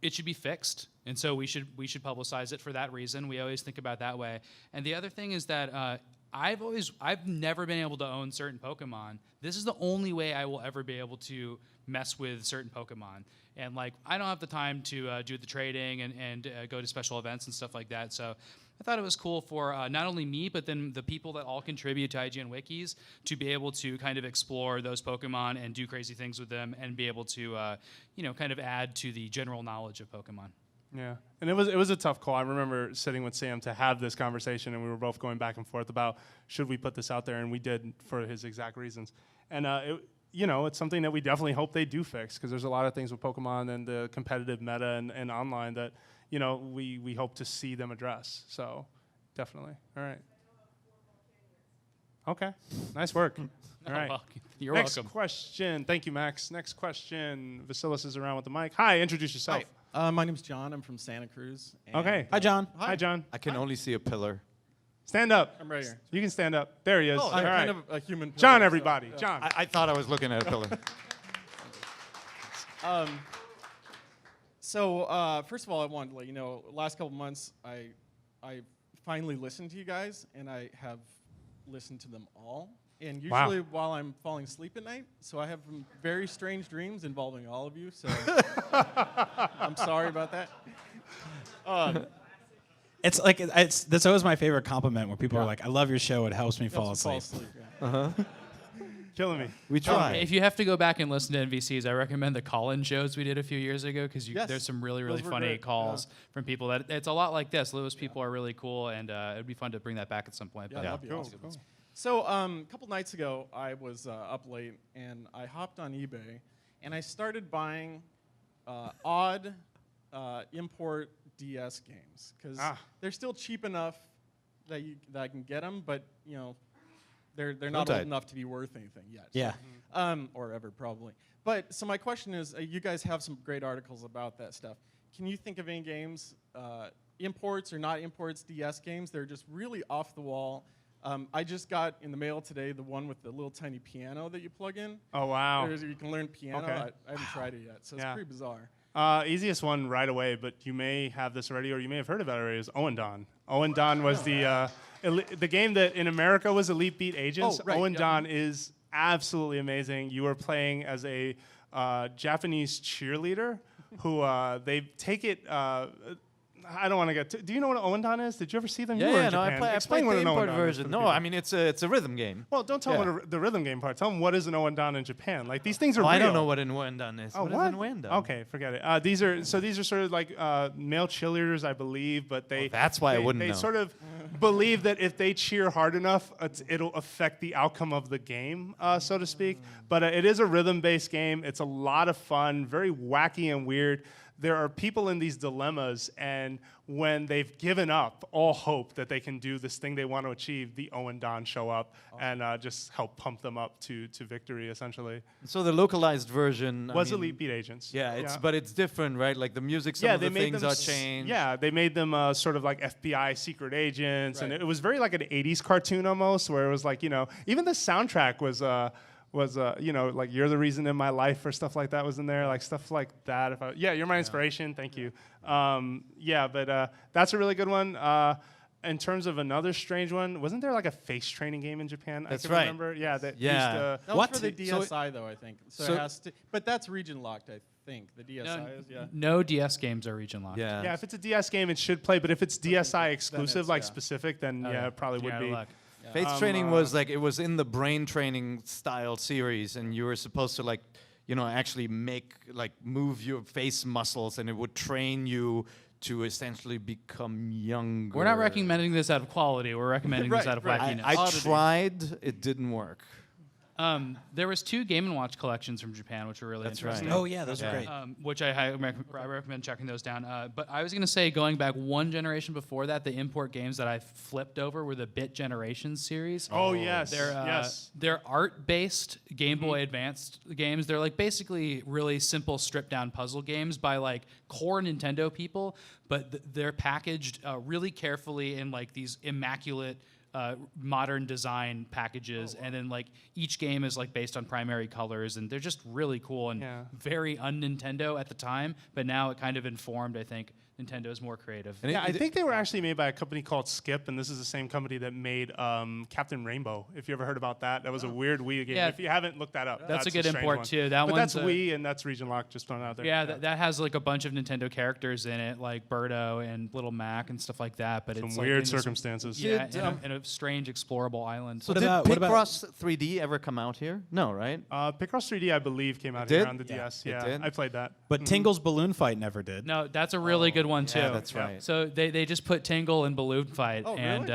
it should be fixed, and so we should publicize it for that reason. We always think about that way. And the other thing is that I've never been able to own certain Pokemon. This is the only way I will ever be able to mess with certain Pokemon. And like I don't have the time to do the trading and go to special events and stuff like that. So I thought it was cool for not only me, but then the people that all contribute to IGN Wikis to be able to kind of explore those Pokemon and do crazy things with them and be able to, kind of add to the general knowledge of Pokemon. Yeah, and it was a tough call. I remember sitting with Sam to have this conversation, and we were both going back and forth about should we put this out there, and we did for his exact reasons. And it's something that we definitely hope they do fix because there's a lot of things with Pokemon and the competitive meta and online that we hope to see them address. So definitely. All right. Okay. Nice work. All right. You're Next welcome. question. Thank you, Max. Next question. Vasilis is around with the mic. Hi. Introduce yourself. Hi. My name's John. I'm from Santa Cruz. Okay. Hi, John. Hi, John. I can only see a pillar. Stand up. I'm right here. You can stand up. There he is. Oh, All I'm right. kind of a human pillar, John, so, everybody. yeah. John. I thought I was looking at a pillar. So first of all, I wanted to let you know, last couple months, I finally listened to you guys, and I have listened to them all. And usually while I'm falling asleep at night, so I have some very strange dreams involving all of you. So I'm sorry about that. It's like that's always my favorite compliment when people are like, "I love your show. It helps me fall asleep." Killing me. We try. If you have to go back and listen to NVCs, I recommend the call-in shows we did a few years ago because there's some really funny great. calls from people. That it's a lot like this. Those people are really cool, and it'd be fun to bring that back at some point. Yeah, but that'd be awesome. So a couple nights ago, I was up late, and I hopped on eBay, and I started buying odd import DS games because they're still cheap enough that I can get them, but they're not old enough to be worth anything yet. Yeah. Or ever probably. But so my question is, you guys have some great articles about that stuff. Can you think of any games, imports or not imports, DS games? They're just really off the wall. I just got in the mail today the one with the little tiny piano that you plug in. Oh, wow. You can learn piano. Okay. I haven't tried it yet, so it's pretty bizarre. Easiest one right away, but you may have this already, or you may have heard about it already, is Owen Don. Owen Don was the game that in America was Elite Beat Agents. Oh, right, Owen Don is absolutely amazing. You are playing as a Japanese cheerleader who they take it. I don't want to get. Do you know what Owen Don is? Did you ever see them? You were in Japan. I Explain played what the an Owen import Don is version. for the No, people. I mean it's a rhythm game. Well, don't tell them what the rhythm game part. Tell them what is an Owen Don in Japan. Like these things are. I real. don't know what an Owen Don is. Oh, what? Is an Owen Don? Okay, forget it. These are sort of like male cheerleaders, I believe, but they. That's why I wouldn't They know. sort of believe that if they cheer hard enough, it'll affect the outcome of the game, so to speak. But it is a rhythm-based game. It's a lot of fun, very wacky and weird. There are people in these dilemmas, and when they've given up all hope that they can do this thing they want to achieve, the Owen Don show up and just help pump them up to victory, essentially. So the localized version Was Elite Beat Agents. But it's different, right? Like the music, some of the things are changed. Yeah, they made them sort of like FBI secret agents, and it was very like an 80s cartoon almost, where it was like, even the soundtrack was like You're the Reason in My Life or stuff like that was in there, like stuff like that. You're my inspiration. Thank you. But that's a really good one. In terms of another strange one, wasn't there like a face training game in Japan? That's I can right. remember. Yeah, that used That to. was for the DSi though, I think. So it has to, but that's region locked, I think. The DSi is, No DS games are region locked. Yeah, if it's a DS game, it should play. But if it's DSi exclusive, like specific, then it probably would be. Face training was like, it was in the brain training style series, and you were supposed to actually move your face muscles, and it would train you to essentially become younger. We're not recommending this out of quality. We're recommending this out of wackiness. I tried. It didn't work. There was 2 Game & Watch collections from Japan, which were really interesting. Right. Oh yeah, those are great. Which I recommend checking those down. But I was going to say, going back one generation before that, the import games that I flipped over were the Bit Generations series. Oh yes, They're art-based Game Boy Advanced games. They're like basically really simple stripped-down puzzle games by like core Nintendo people, but they're packaged really carefully in like these immaculate modern design packages, and then like each game is like based on primary colors, and they're just really cool and very un-Nintendo at the time, but now it kind of informed, I think, Nintendo's more creative. I think they were actually made by a company called Skip, and this is the same company that made Captain Rainbow. If you ever heard about that, that was a weird Wii game. If you haven't looked that up, that's a good strange import one. too. But that's Wii, and that's region locked. Just throwing out there. Yeah, that has like a bunch of Nintendo characters in it, like Birdo and Little Mac and stuff like that. But Some it's weird like in circumstances. in a strange explorable island. So did Picross 3D ever come out here? No, right? Picross 3D, I believe, came out here on the DS. It did? I played that. But Tingle's Balloon Fight never did. No, that's a really good one too. Yeah, that's right. So they just put Tingle in Balloon Fight, Oh, and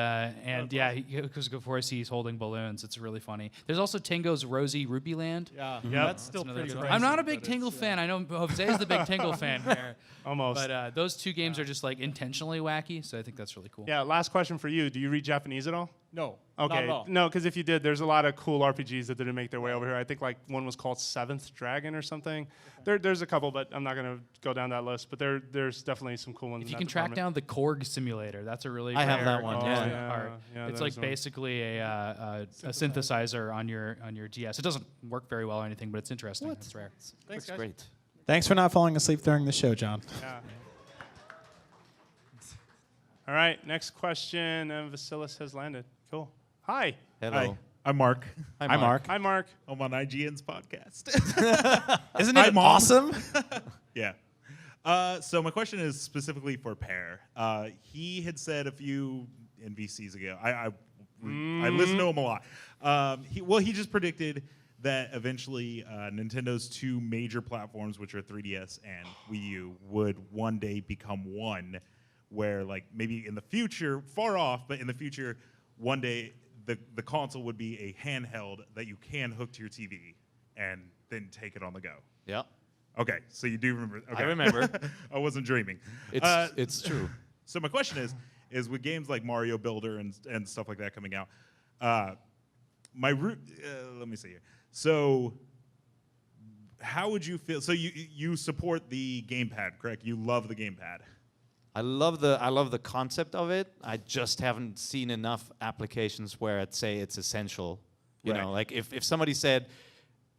really? because of course he's holding balloons. It's really funny. There's also Tingo's Rosy Ruby Land. Yeah, that's still another pretty good crazy. one. I'm not a big Tingle fan. I know Jose's the big Tingle fan here. Almost. But those 2 games are just like intentionally wacky, so I think that's really cool. Yeah. Last question for you: do you read Japanese at all? No. Okay. Not at all. No, because if you did, there's a lot of cool RPGs that didn't make their way over here. I think like one was called Seventh Dragon or something. There's a couple, but I'm not going to go down that list. But there's definitely some cool ones. If you can track down the Korg simulator, that's a really I great have that one. art. Yeah, it's there's like basically a synthesizer on your DS. It doesn't work very well or anything, but it's interesting. It's rare. Thanks, guys. Great. Thanks for not falling asleep during the show, John. Yeah. All right, next question, and Vasilis has landed. Cool. Hi. Hello. Hi, I'm Mark. Hi, Mark. Hi, Mark. I'm on IGN's podcast. Isn't it awesome? Yeah. So my question is specifically for Pear. He had said a few NVCs ago. I listen to him a lot. He just predicted that eventually Nintendo's two major platforms, which are 3DS and Wii U, would one day become one, where like maybe in the future, far off, but in the future, one day the console would be a handheld that you can hook to your TV and then take it on the go. Yeah. Okay, so you do remember. Okay. I remember. I wasn't dreaming. It's true. So my question is with games like Mario Builder and stuff like that coming out, let me see here. So how would you feel? So you support the gamepad, correct? You love the gamepad. I love the concept of it. I just haven't seen enough applications where I'd say it's essential. You know, like if somebody said,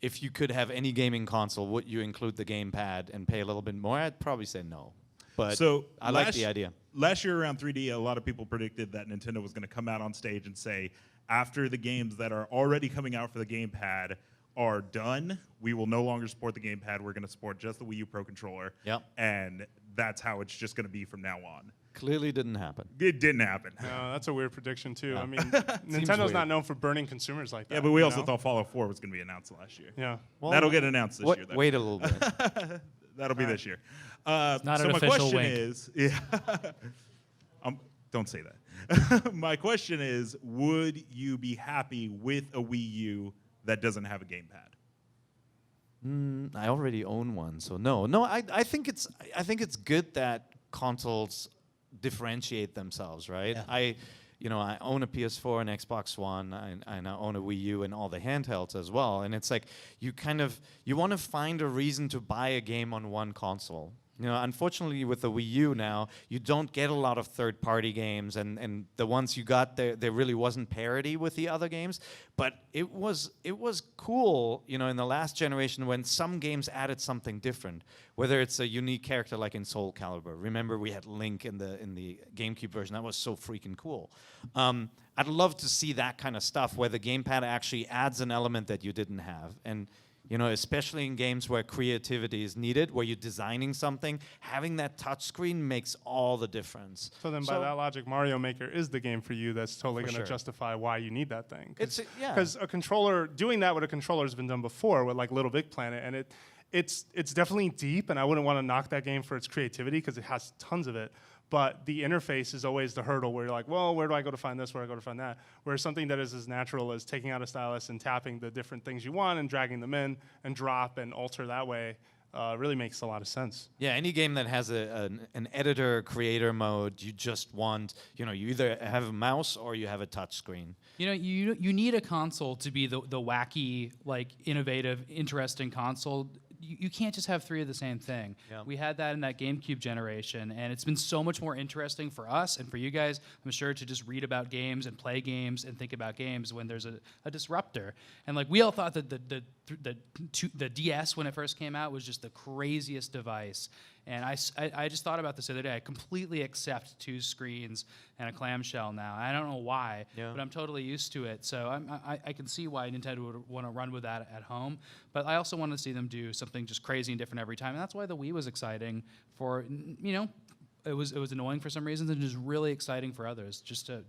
if you could have any gaming console, would you include the gamepad and pay a little bit more? I'd probably say no. But so I like the idea. Last year around 3D, a lot of people predicted that Nintendo was going to come out on stage and say, after the games that are already coming out for the gamepad are done, we will no longer support the gamepad. We're going to support just the Wii U Pro Controller. Yep. And that's how it's just going to be from now on. Clearly didn't happen. It didn't happen. No, that's a weird prediction, too. Yeah. I mean, Nintendo's not known for burning consumers like that. Yeah, but we also thought Fallout 4 was going to be announced last year. Yeah. Well, that'll get announced this year. Wait a little bit. That'll be this year. Not so an my official question wink. is, don't say that. My question is, would you be happy with a Wii U that doesn't have a gamepad? I already own one, so no. I think it's good that consoles differentiate themselves, right? Yeah. I own a PS4 and Xbox One, and I own a Wii U and all the handhelds as well. And it's like you want to find a reason to buy a game on one console. You know, unfortunately, with the Wii U now, you don't get a lot of third-party games, and the ones you got, there really wasn't parity with the other games. But it was cool, you know, in the last generation when some games added something different. Whether it's a unique character like in Soul Calibur. Remember, we had Link in the GameCube version. That was so freaking cool. I'd love to see that kind of stuff where the gamepad actually adds an element that you didn't have. And you know, especially in games where creativity is needed, where you're designing something, having that touch screen makes all the difference. So then by that logic, Mario Maker is the game for you that's totally going to sure. justify why you need that thing. Yeah. Because a controller, doing that with a controller has been done before with like Little Big Planet, and it's definitely deep, and I wouldn't want to knock that game for its creativity because it has tons of it. But the interface is always the hurdle where you're like, well, where do I go to find this? Where do I go to find that? Whereas something that is as natural as taking out a stylus and tapping the different things you want and dragging them in and drop and alter that way really makes a lot of sense. Yeah, any game that has an editor creator mode, you just want, you know, you either have a mouse or you have a touch screen. You know, you need a console to be the wacky, like innovative, interesting console. You can't just have three of the same thing. Yeah. We had that in that GameCube generation, and it's been so much more interesting for us and for you guys, I'm sure, to just read about games and play games and think about games when there's a disruptor. And like we all thought that the DS when it first came out was just the craziest device. And I just thought about this the other day. I completely accept two screens and a clamshell now. I don't know why, but I'm totally used to it. So I can see why Nintendo would want to run with that at home. But I also want to see them do something just crazy and different every time. And that's why the Wii was exciting for, you know, it was annoying for some reasons and just really exciting for others just to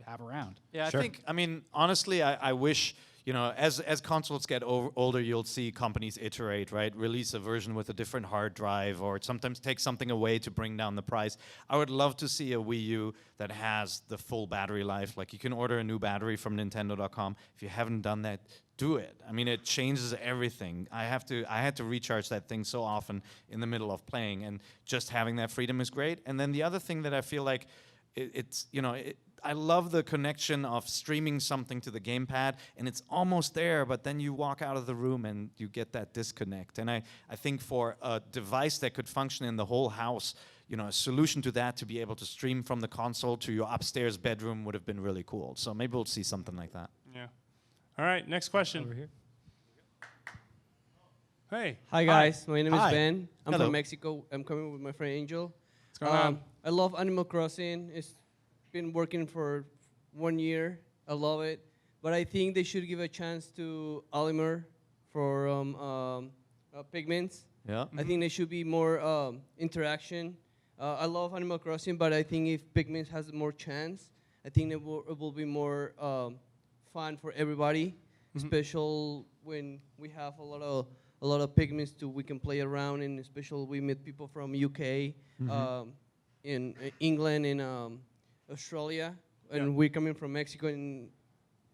have around. Yeah, sure. I mean, honestly, I wish, you know, as consoles get older, you'll see companies iterate, right? Release a version with a different hard drive or sometimes take something away to bring down the price. I would love to see a Wii U that has the full battery life. Like you can order a new battery from Nintendo.com. If you haven't done that, do it. I mean, it changes everything. I had to recharge that thing so often in the middle of playing, and just having that freedom is great. And then the other thing that I feel like I love the connection of streaming something to the gamepad, and it's almost there, but then you walk out of the room and you get that disconnect. And I think for a device that could function in the whole house, you know, a solution to that, to be able to stream from the console to your upstairs bedroom would have been really cool. So maybe we'll see something like that. Yeah. All right, next question. Over here. Hey. Hi, guys. My name is Hi. Ben. I'm Hello. from Mexico. I'm coming with my friend Angel. What's going on? I love Animal Crossing. It's been working for 1 year. I love it. But I think they should give a chance to Olimar for Pigments. Yeah. I think there should be more interaction. I love Animal Crossing, but I think if Pikmin has more chance, I think it will be more fun for everybody, especially when we have a lot of Pikmins we can play around, and especially we meet people from UK, in England, and Australia, and we're coming from Mexico and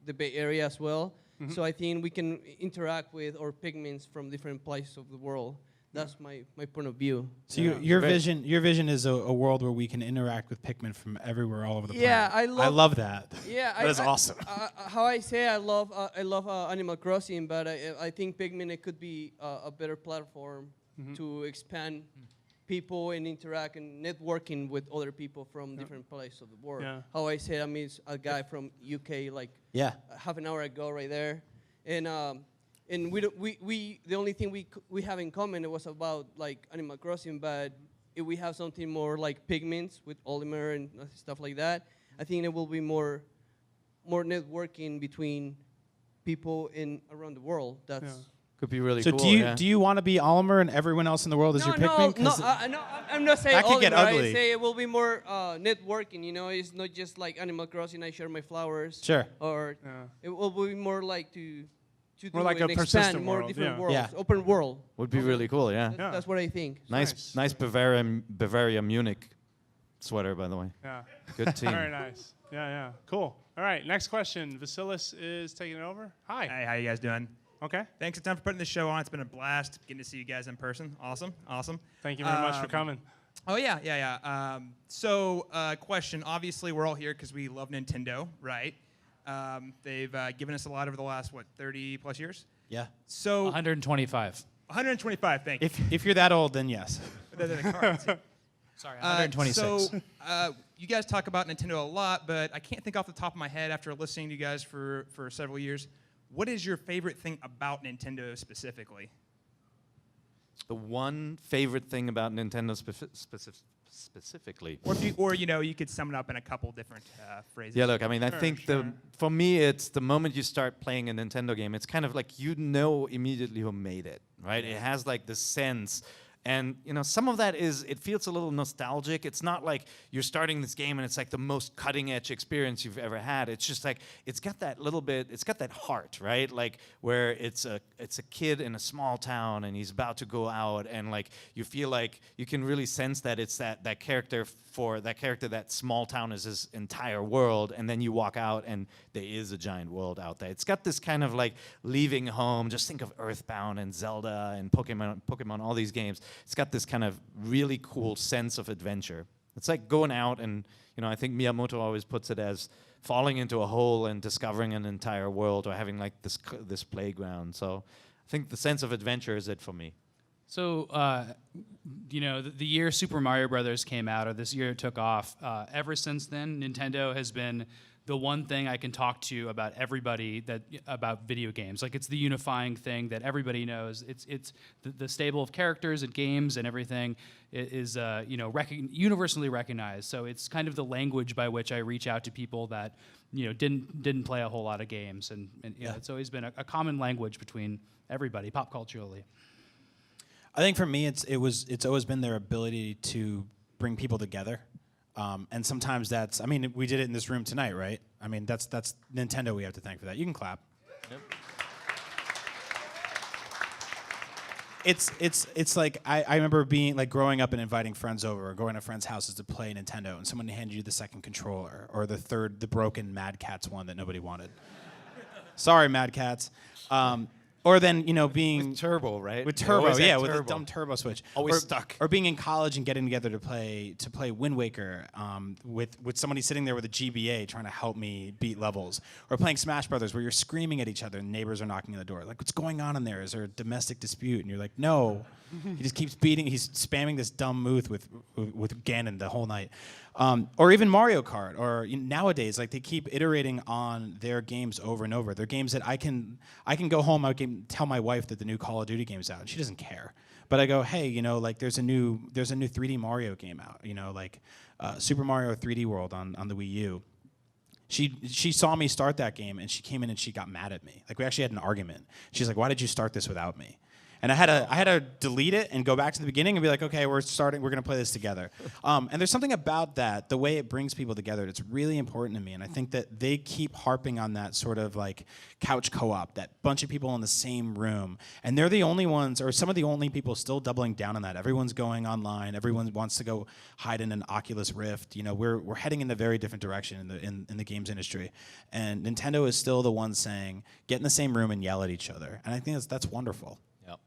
the Bay Area as well. So I think we can interact with our Pikmins from different places of the world. That's my point of view. So your vision is a world where we can interact with Pikmin from everywhere, all over the planet. Yeah, I love that. Yeah, that is awesome. How I say I love Animal Crossing, but I think Pikmin it could be a better platform to expand people and interact and networking with other people from different places of the world. Yeah. How I said, I mean, a guy from UK like half an hour ago right there, and we the only thing we have in common was about like Animal Crossing, but if we have something more like Pigments with Oliver and stuff like that, I think there will be more networking between people around the world. That's could be really so cool. So do you want to be Oliver and everyone else in the world is your Pikmin? No, I'm not saying that could get Oliver. ugly. I say it will be more networking. You know, it's not just like Animal Crossing. I share my flowers. Sure. Or it will be more like to more like a expand persistent more world, different yeah. worlds, Yeah. open world. Would be really cool, yeah. That's what I think. Nice Bavaria Munich sweater, by the way. Yeah. Good team. Very nice. Yeah. Cool. All right. Next question. Vasilis is taking it over. Hi. Hey, how you guys doing? Okay. Thanks a ton for putting this show on. It's been a blast getting to see you guys in person. Awesome. Thank you very much for coming. Oh, yeah. So, question. Obviously, we're all here because we love Nintendo, right? They've given us a lot over the last, 30 plus years? Yeah. So 125. 125, thank you. If you're that old, then yes. Sorry, 126. So you guys talk about Nintendo a lot, but I can't think off the top of my head after listening to you guys for several years. What is your favorite thing about Nintendo specifically? The one favorite thing about Nintendo specifically. Or you could sum it up in a couple different phrases. Yeah, look, I mean, I think for me, it's the moment you start playing a Nintendo game, it's kind of like immediately who made it, right? It has like the sense. And, some of that it feels a little nostalgic. It's not like you're starting this game and it's like the most cutting edge experience you've ever had. It's just like, it's got that heart, right? Like where it's a kid in a small town and he's about to go out and like, you feel like you can really sense that it's that character, that small town is his entire world. And then you walk out and there is a giant world out there. It's got this kind of like leaving home. Just think of Earthbound and Zelda and Pokemon, all these games. It's got this kind of really cool sense of adventure. It's like going out and, I think Miyamoto always puts it as falling into a hole and discovering an entire world or having like this playground. So I think the sense of adventure is it for me. So, the year Super Mario Brothers came out, or this year it took off, ever since then, Nintendo has been the one thing I can talk to about everybody about video games. Like, it's the unifying thing that everybody knows. It's the stable of characters and games and everything is universally recognized. So it's kind of the language by which I reach out to people that didn't play a whole lot of games, and it's always been a common language between everybody, pop culturally. I think for me, it's always been their ability to bring people together. And sometimes we did it in this room tonight, right? I mean, that's Nintendo we have to thank for that. You can clap. Yep. It's like, I remember being like growing up and inviting friends over or going to friends' houses to play Nintendo, and someone handed you the second controller or the broken Mad Catz one that nobody wanted. Sorry, Mad Catz. Or then, being... With turbo, right? With turbo, with turbo. a dumb turbo switch. Always stuck. Or being in college and getting together to play Wind Waker with somebody sitting there with a GBA trying to help me beat levels. Or playing Smash Brothers where you're screaming at each other and neighbors are knocking on the door. Like, what's going on in there? Is there a domestic dispute? And you're like, no. He just keeps he's spamming this dumb move with Ganon the whole night. Or even Mario Kart, or nowadays, like they keep iterating on their games over and over. They're games that I can go home, I can tell my wife that the new Call of Duty game's out, and she doesn't care. But I go, hey, like there's a new 3D Mario game out, like Super Mario 3D World on the Wii U. She saw me start that game, and she came in and she got mad at me. Like we actually had an argument. She's like, why did you start this without me? And I had to delete it and go back to the beginning and be like, okay, we're gonna play this together. And there's something about that, the way it brings people together, that's really important to me. And I think that they keep harping on that sort of like couch co-op, that bunch of people in the same room. And they're the only ones, or some of the only people still doubling down on that. Everyone's going online. Everyone wants to go hide in an Oculus Rift. You know, we're heading in a very different direction in the games industry. And Nintendo is still the one saying, get in the same room and yell at each other. And I think that's wonderful. Yep.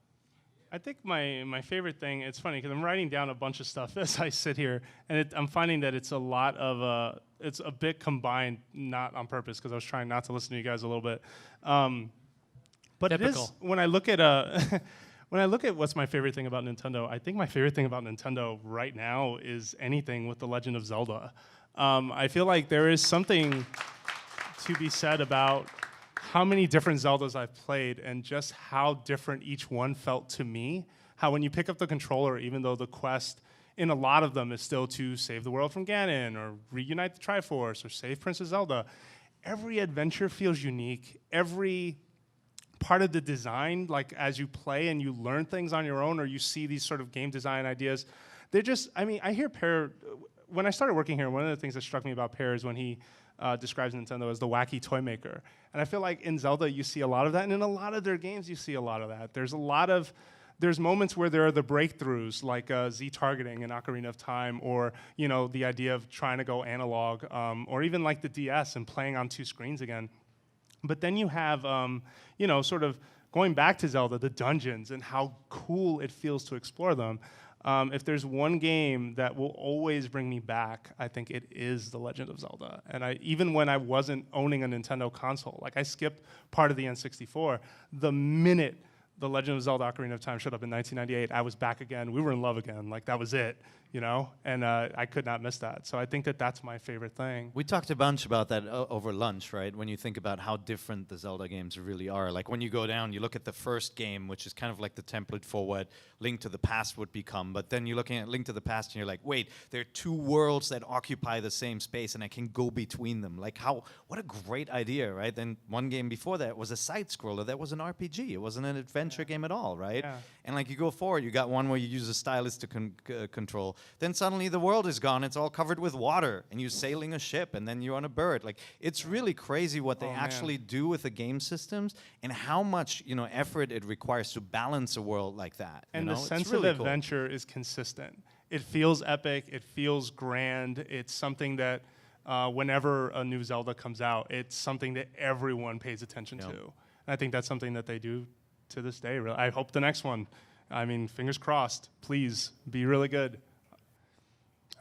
I think my favorite thing, it's funny because I'm writing down a bunch of stuff as I sit here, and I'm finding that it's a lot of, it's a bit combined, not on purpose, because I was trying not to listen to you guys a little bit. But it is, when I look at when I look at what's my favorite thing about Nintendo, I think my favorite thing about Nintendo right now is anything with The Legend of Zelda. I feel like there is something to be said about how many different Zeldas I've played and just how different each one felt to me. How when you pick up the controller, even though the quest in a lot of them is still to save the world from Ganon or reunite the Triforce or save Princess Zelda, every adventure feels unique. Every part of the design, like as you play and you learn things on your own or you see these sort of game design ideas, they're just, I mean, I hear Pear, when I started working here, one of the things that struck me about Pear is when he describes Nintendo as the wacky toy maker. And I feel like in Zelda you see a lot of that, and in a lot of their games you see a lot of that. There's moments where there are the breakthroughs, like Z-targeting in Ocarina of Time, or you know, the idea of trying to go analog, or even like the DS and playing on two screens again. But then you have, you know, sort of going back to Zelda, the dungeons and how cool it feels to explore them. If there's one game that will always bring me back, I think it is The Legend of Zelda. And even when I wasn't owning a Nintendo console, like I skipped part of the N64, the minute The Legend of Zelda Ocarina of Time showed up in 1998, I was back again. We were in love again. Like that was it, you know? And I could not miss that. So I think that that's my favorite thing. We talked a bunch about that over lunch, right? When you think about how different the Zelda games really are. Like when you go down, you look at the first game, which is kind of like the template for what Link to the Past would become. But then you're looking at Link to the Past and you're like, wait, there are two worlds that occupy the same space and I can go between them. Like what a great idea, right? Then one game before that was a side scroller. That was an RPG. It wasn't an adventure game at all, right? Yeah. And like you go forward, you got one where you use a stylus to control. Then suddenly the world is gone. It's all covered with water, and you're sailing a ship, and then you're on a bird. Like it's really crazy what they actually do with the game systems, and how much effort it requires to balance a world like that. And the sense of adventure is consistent. It feels epic. It feels grand. It's something that whenever a new Zelda comes out, it's something that everyone pays attention to. And I think that's something that they do to this day. Really. I hope the next one, I mean, fingers crossed, please be really good.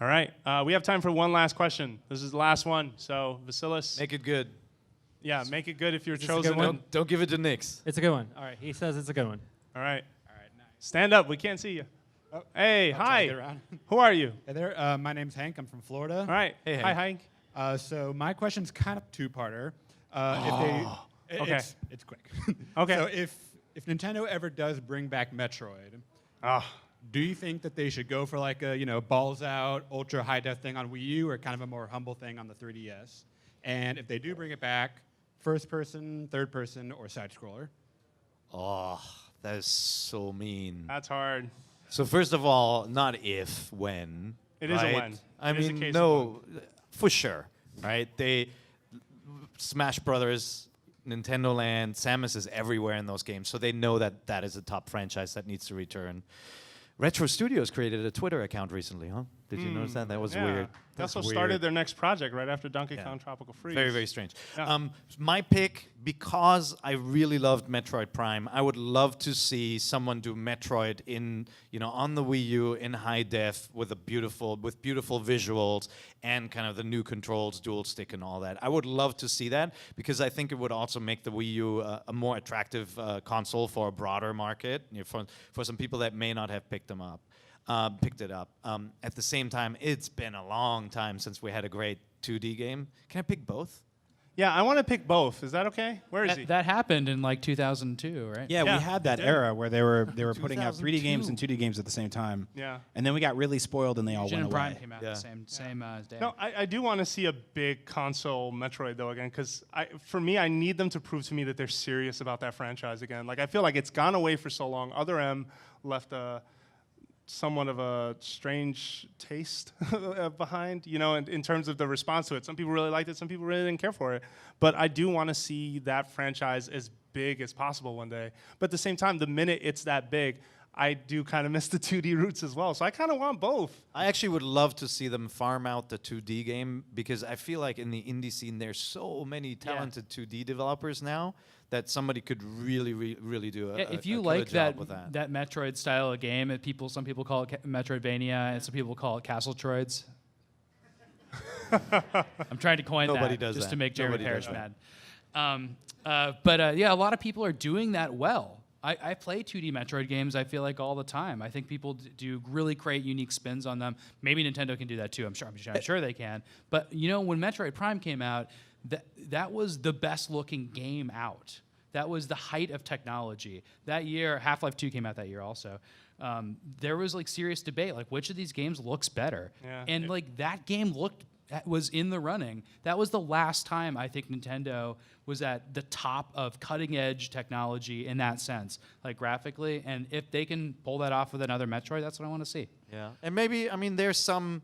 All right, we have time for one last question. This is the last one, so Vasilis. Make it good. Yeah, make it good if you're Is this chosen. a good one? Don't give it to Nix. It's a good one. All right, he says it's a good one. All right. All right, nice. Stand up, we can't see you. Oh, hey, I'll try to hi. get around. Who are you? Hey there, my name's Hank, I'm from Florida. All right, hey, hi Hank. So my question's kind of two-parter. Okay. It's quick. Okay. So if Nintendo ever does bring back Metroid, do you think that they should go for like a balls out, ultra high def thing on Wii U, or kind of a more humble thing on the 3DS? And if they do bring it back, first person, third person, or side scroller? Oh, that is so mean. That's hard. So first of all, not if, when. It is a right? when. I It is a mean, case no, for sure, right? Smash Brothers, Nintendo Land, Samus is everywhere in those games, so they know that that is a top franchise that needs to return. Retro Studios created a Twitter account recently, huh? Did you notice that? That was weird. They That's also weird. started their next project right after Donkey Kong Tropical Freeze. Very, very strange. Yeah. My pick, because I really loved Metroid Prime, I would love to see someone do Metroid in, on the Wii U in high def with beautiful visuals and kind of the new controls, dual stick and all that. I would love to see that because I think it would also make the Wii U a more attractive console for a broader market, for some people that may not have picked it up. At the same time, it's been a long time since we had a great 2D game. Can I pick both? Yeah, I want to pick both. Is that okay? Where is he? That happened in like 2002, right? Yeah, we had that did. era where they were putting out 3D games 2002. and 2D games at the same time. Yeah. And then we got really spoiled and they all Legion went and Prime away. came out the same day. No, I do want to see a big console Metroid though again, because for me, I need them to prove to me that they're serious about that franchise again. Like I feel like it's gone away for so long. Other M left somewhat of a strange taste behind, you know, in terms of the response to it. Some people really liked it, some people really didn't care for it. But I do want to see that franchise as big as possible one day. But at the same time, the minute it's that big, I do kind of miss the 2D roots as well. So I kind of want both. I actually would love to see them farm out the 2D game because I feel like in the indie scene there's so many talented 2D developers now that somebody could really do a If you a like killer job with that. that Metroid style of game, some people call it Metroidvania, and some people call it Castle Troids. I'm trying to coin Nobody that does just that. to make Jared Nobody Parrish does mad. But yeah, a lot of people are doing that well. I play 2D Metroid games, I feel like, all the time. I think people do really create unique spins on them. Maybe Nintendo can do that too. I'm sure they can. But you know, when Metroid Prime came out, that was the best looking game out. That was the height of technology. That year, Half-Life 2 came out that year also. There was like serious debate, like which of these games looks better? Yeah. And like that game was in the running. That was the last time I think Nintendo was at the top of cutting edge technology in that sense, like graphically. And if they can pull that off with another Metroid, that's what I want to see. Yeah, and maybe, I mean, there's some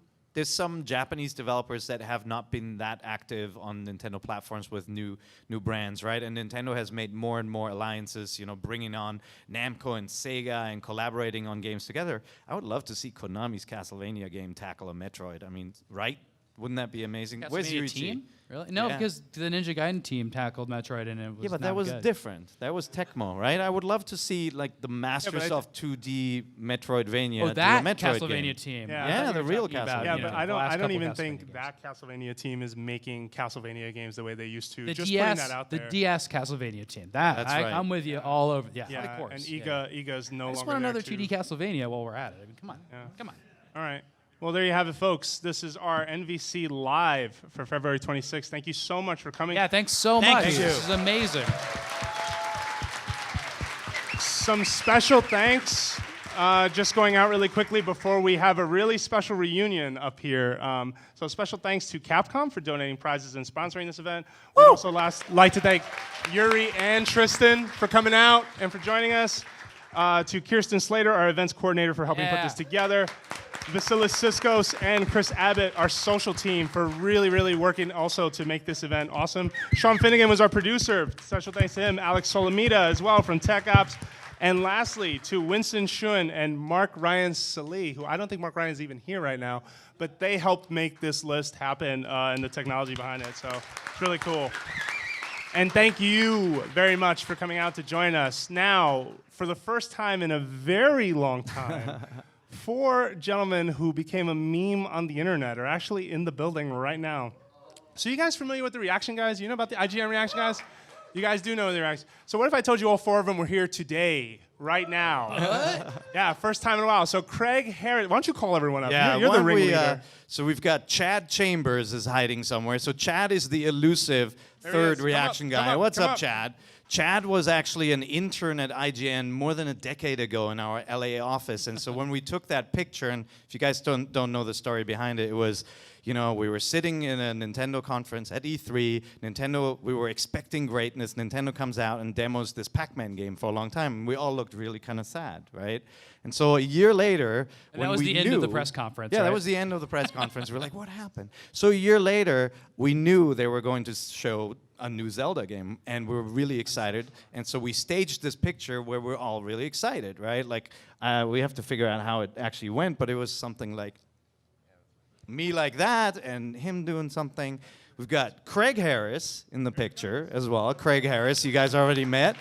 Japanese developers that have not been that active on Nintendo platforms with new brands, right? And Nintendo has made more and more alliances, you know, bringing on Namco and Sega and collaborating on games together. I would love to see Konami's Castlevania game tackle a Metroid. I mean, right? Wouldn't that be amazing? Where's Castlevania Yuichi? team? Really? No, Yeah. because the Ninja Gaiden team tackled Metroid and it was Yeah, but not that was good. different. That was Tecmo, right? I would love to see like the masters of 2D Metroidvania. Oh, do that a Metroid Castlevania game. team. Yeah, the real Castlevania. Yeah, you but know, I the last don't couple even Castlevania think games. that Castlevania team is making Castlevania games the way they used to. The Just DS, putting that out there. the DS Castlevania team. I'm with you all over. Yeah, Yeah, of course. and yeah. Iga's no I just longer want another there, 2D Castlevania while we're at it. I mean, come on, come on. All right. Well, there you have it, folks. This is our NVC Live for February 26th. Thank you so much for coming. Yeah, thanks so much. This is amazing. Some special thanks. Just going out really quickly before we have a really special reunion up here. So special thanks to Capcom for donating prizes and sponsoring this event. We'd also like to thank Yuri and Tristan for coming out and for joining us. To Kirsten Slater, our events coordinator, for helping put this together. Vasilis Siskos and Chris Abbott, our social team, for really working also to make this event awesome. Sean Finnegan was our producer. Special thanks to him. Alex Solomita as well from Tech Ops. And lastly, to Winston Shun and Mark Ryan Salee, who I don't think Mark Ryan's even here right now, but they helped make this list happen and the technology behind it. So it's really cool. And thank you very much for coming out to join us. Now, for the first time in a very long time, 4 gentlemen who became a meme on the internet are actually in the building right now. So you guys familiar with the reaction guys? You know about the IGN reaction guys? You guys do know the reaction. So what if I told you all 4 of them were here today, right now? What? Yeah, first time in a while. So Craig Harris, why don't you call everyone up? Yeah, You're why the don't we, ringleader. so we've got Chad Chambers is hiding somewhere. So Chad is the elusive There he third is. Come reaction up, guy. come up, What's come up, up. Chad? Chad was actually an intern at IGN more than a decade ago in our LA office. And so when we took that picture, and if you guys don't know the story behind it, it was, you know, we were sitting in a Nintendo conference at E3. We were expecting greatness. Nintendo comes out and demos this Pac-Man game for a long time. And we all looked really kind of sad, right? And so a year later, And that was the end of the press conference, Yeah, right? that was the end of the press conference. We're like, what happened? So a year later, we knew they were going to show a new Zelda game, and we were really excited. And so we staged this picture where we're all really excited, right? Like, we have to figure out how it actually went, but it was something like me like that and him doing something. We've got Craig Harris in the picture as well. Craig Harris, you guys already met.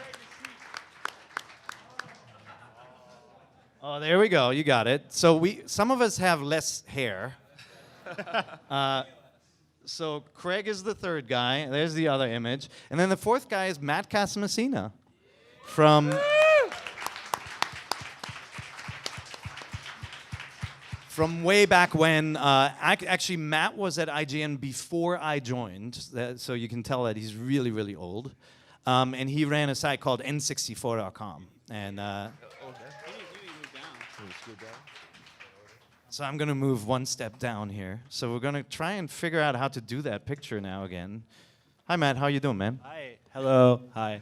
Oh, there we go. You got it. So some of us have less hair. So Craig is the third guy. There's the other image. And then the fourth guy is Matt Casamassina from from way back when. Actually, Matt was at IGN before I joined, so you can tell that he's really, really old. And he ran a site called n64.com. And so I'm going to move one step down here. So we're going to try and figure out how to do that picture now again. Hi, Matt. How you doing, man? Hi. Hello. Hi.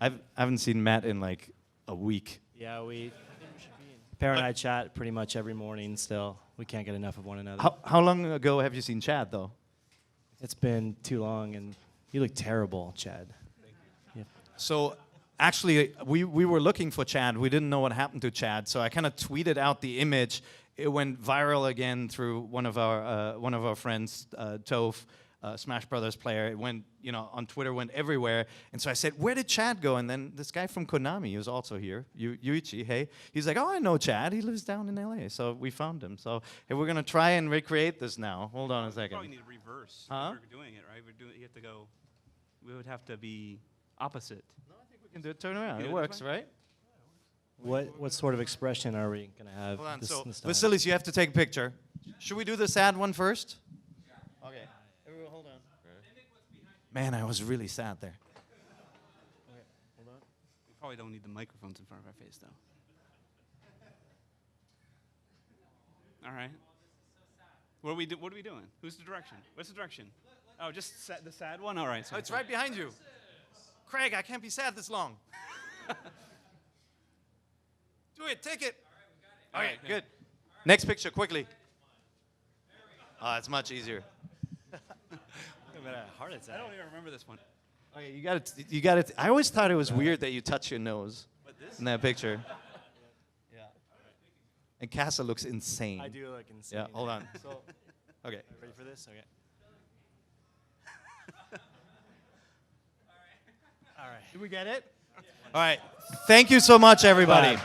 I haven't seen Matt in like a week. Yeah, Pear and I chat pretty much every morning still. We can't get enough of one another. How long ago have you seen Chad, though? It's been too long, and you look terrible, Chad. Yeah. So actually, we were looking for Chad. We didn't know what happened to Chad, so I kind of tweeted out the image. It went viral again through one of our friends, Toph, Smash Brothers player. It went, on Twitter, went everywhere. And so I said, where did Chad go? And then this guy from Konami, who's also here, Yuichi, hey, he's like, oh, I know Chad. He lives down in LA. So we found him. So hey, we're going to try and recreate this now. Hold on a second. Probably need to reverse. Huh? We're doing it, right? You have to go. We would have to be opposite. No, I think we can do it. Turn around. It works, right? What sort of expression are we going to have? Hold on. this So, time? Vasilis, you have to take a picture. Should we do the sad one first? Okay. Everyone, hold on. Man, I was really sad there. Okay, hold on. We probably don't need the microphones in front of our face, though. All right. What are we doing? Who's the direction? What's the direction? Oh, just the sad one? All right. Oh, it's right behind you. Craig, I can't be sad this long. Do it. Take it. All right, good. Next picture, quickly. Oh, it's much easier. Heart attack. I don't even remember this one. Okay, you got it. I always thought it was weird that you touch your nose in that picture. Yeah. And Casa looks insane. I do look insane. Yeah, hold on. So, okay. Ready for this? Okay. All right. Did we get it? All right. Thank you so much, everybody. Bye.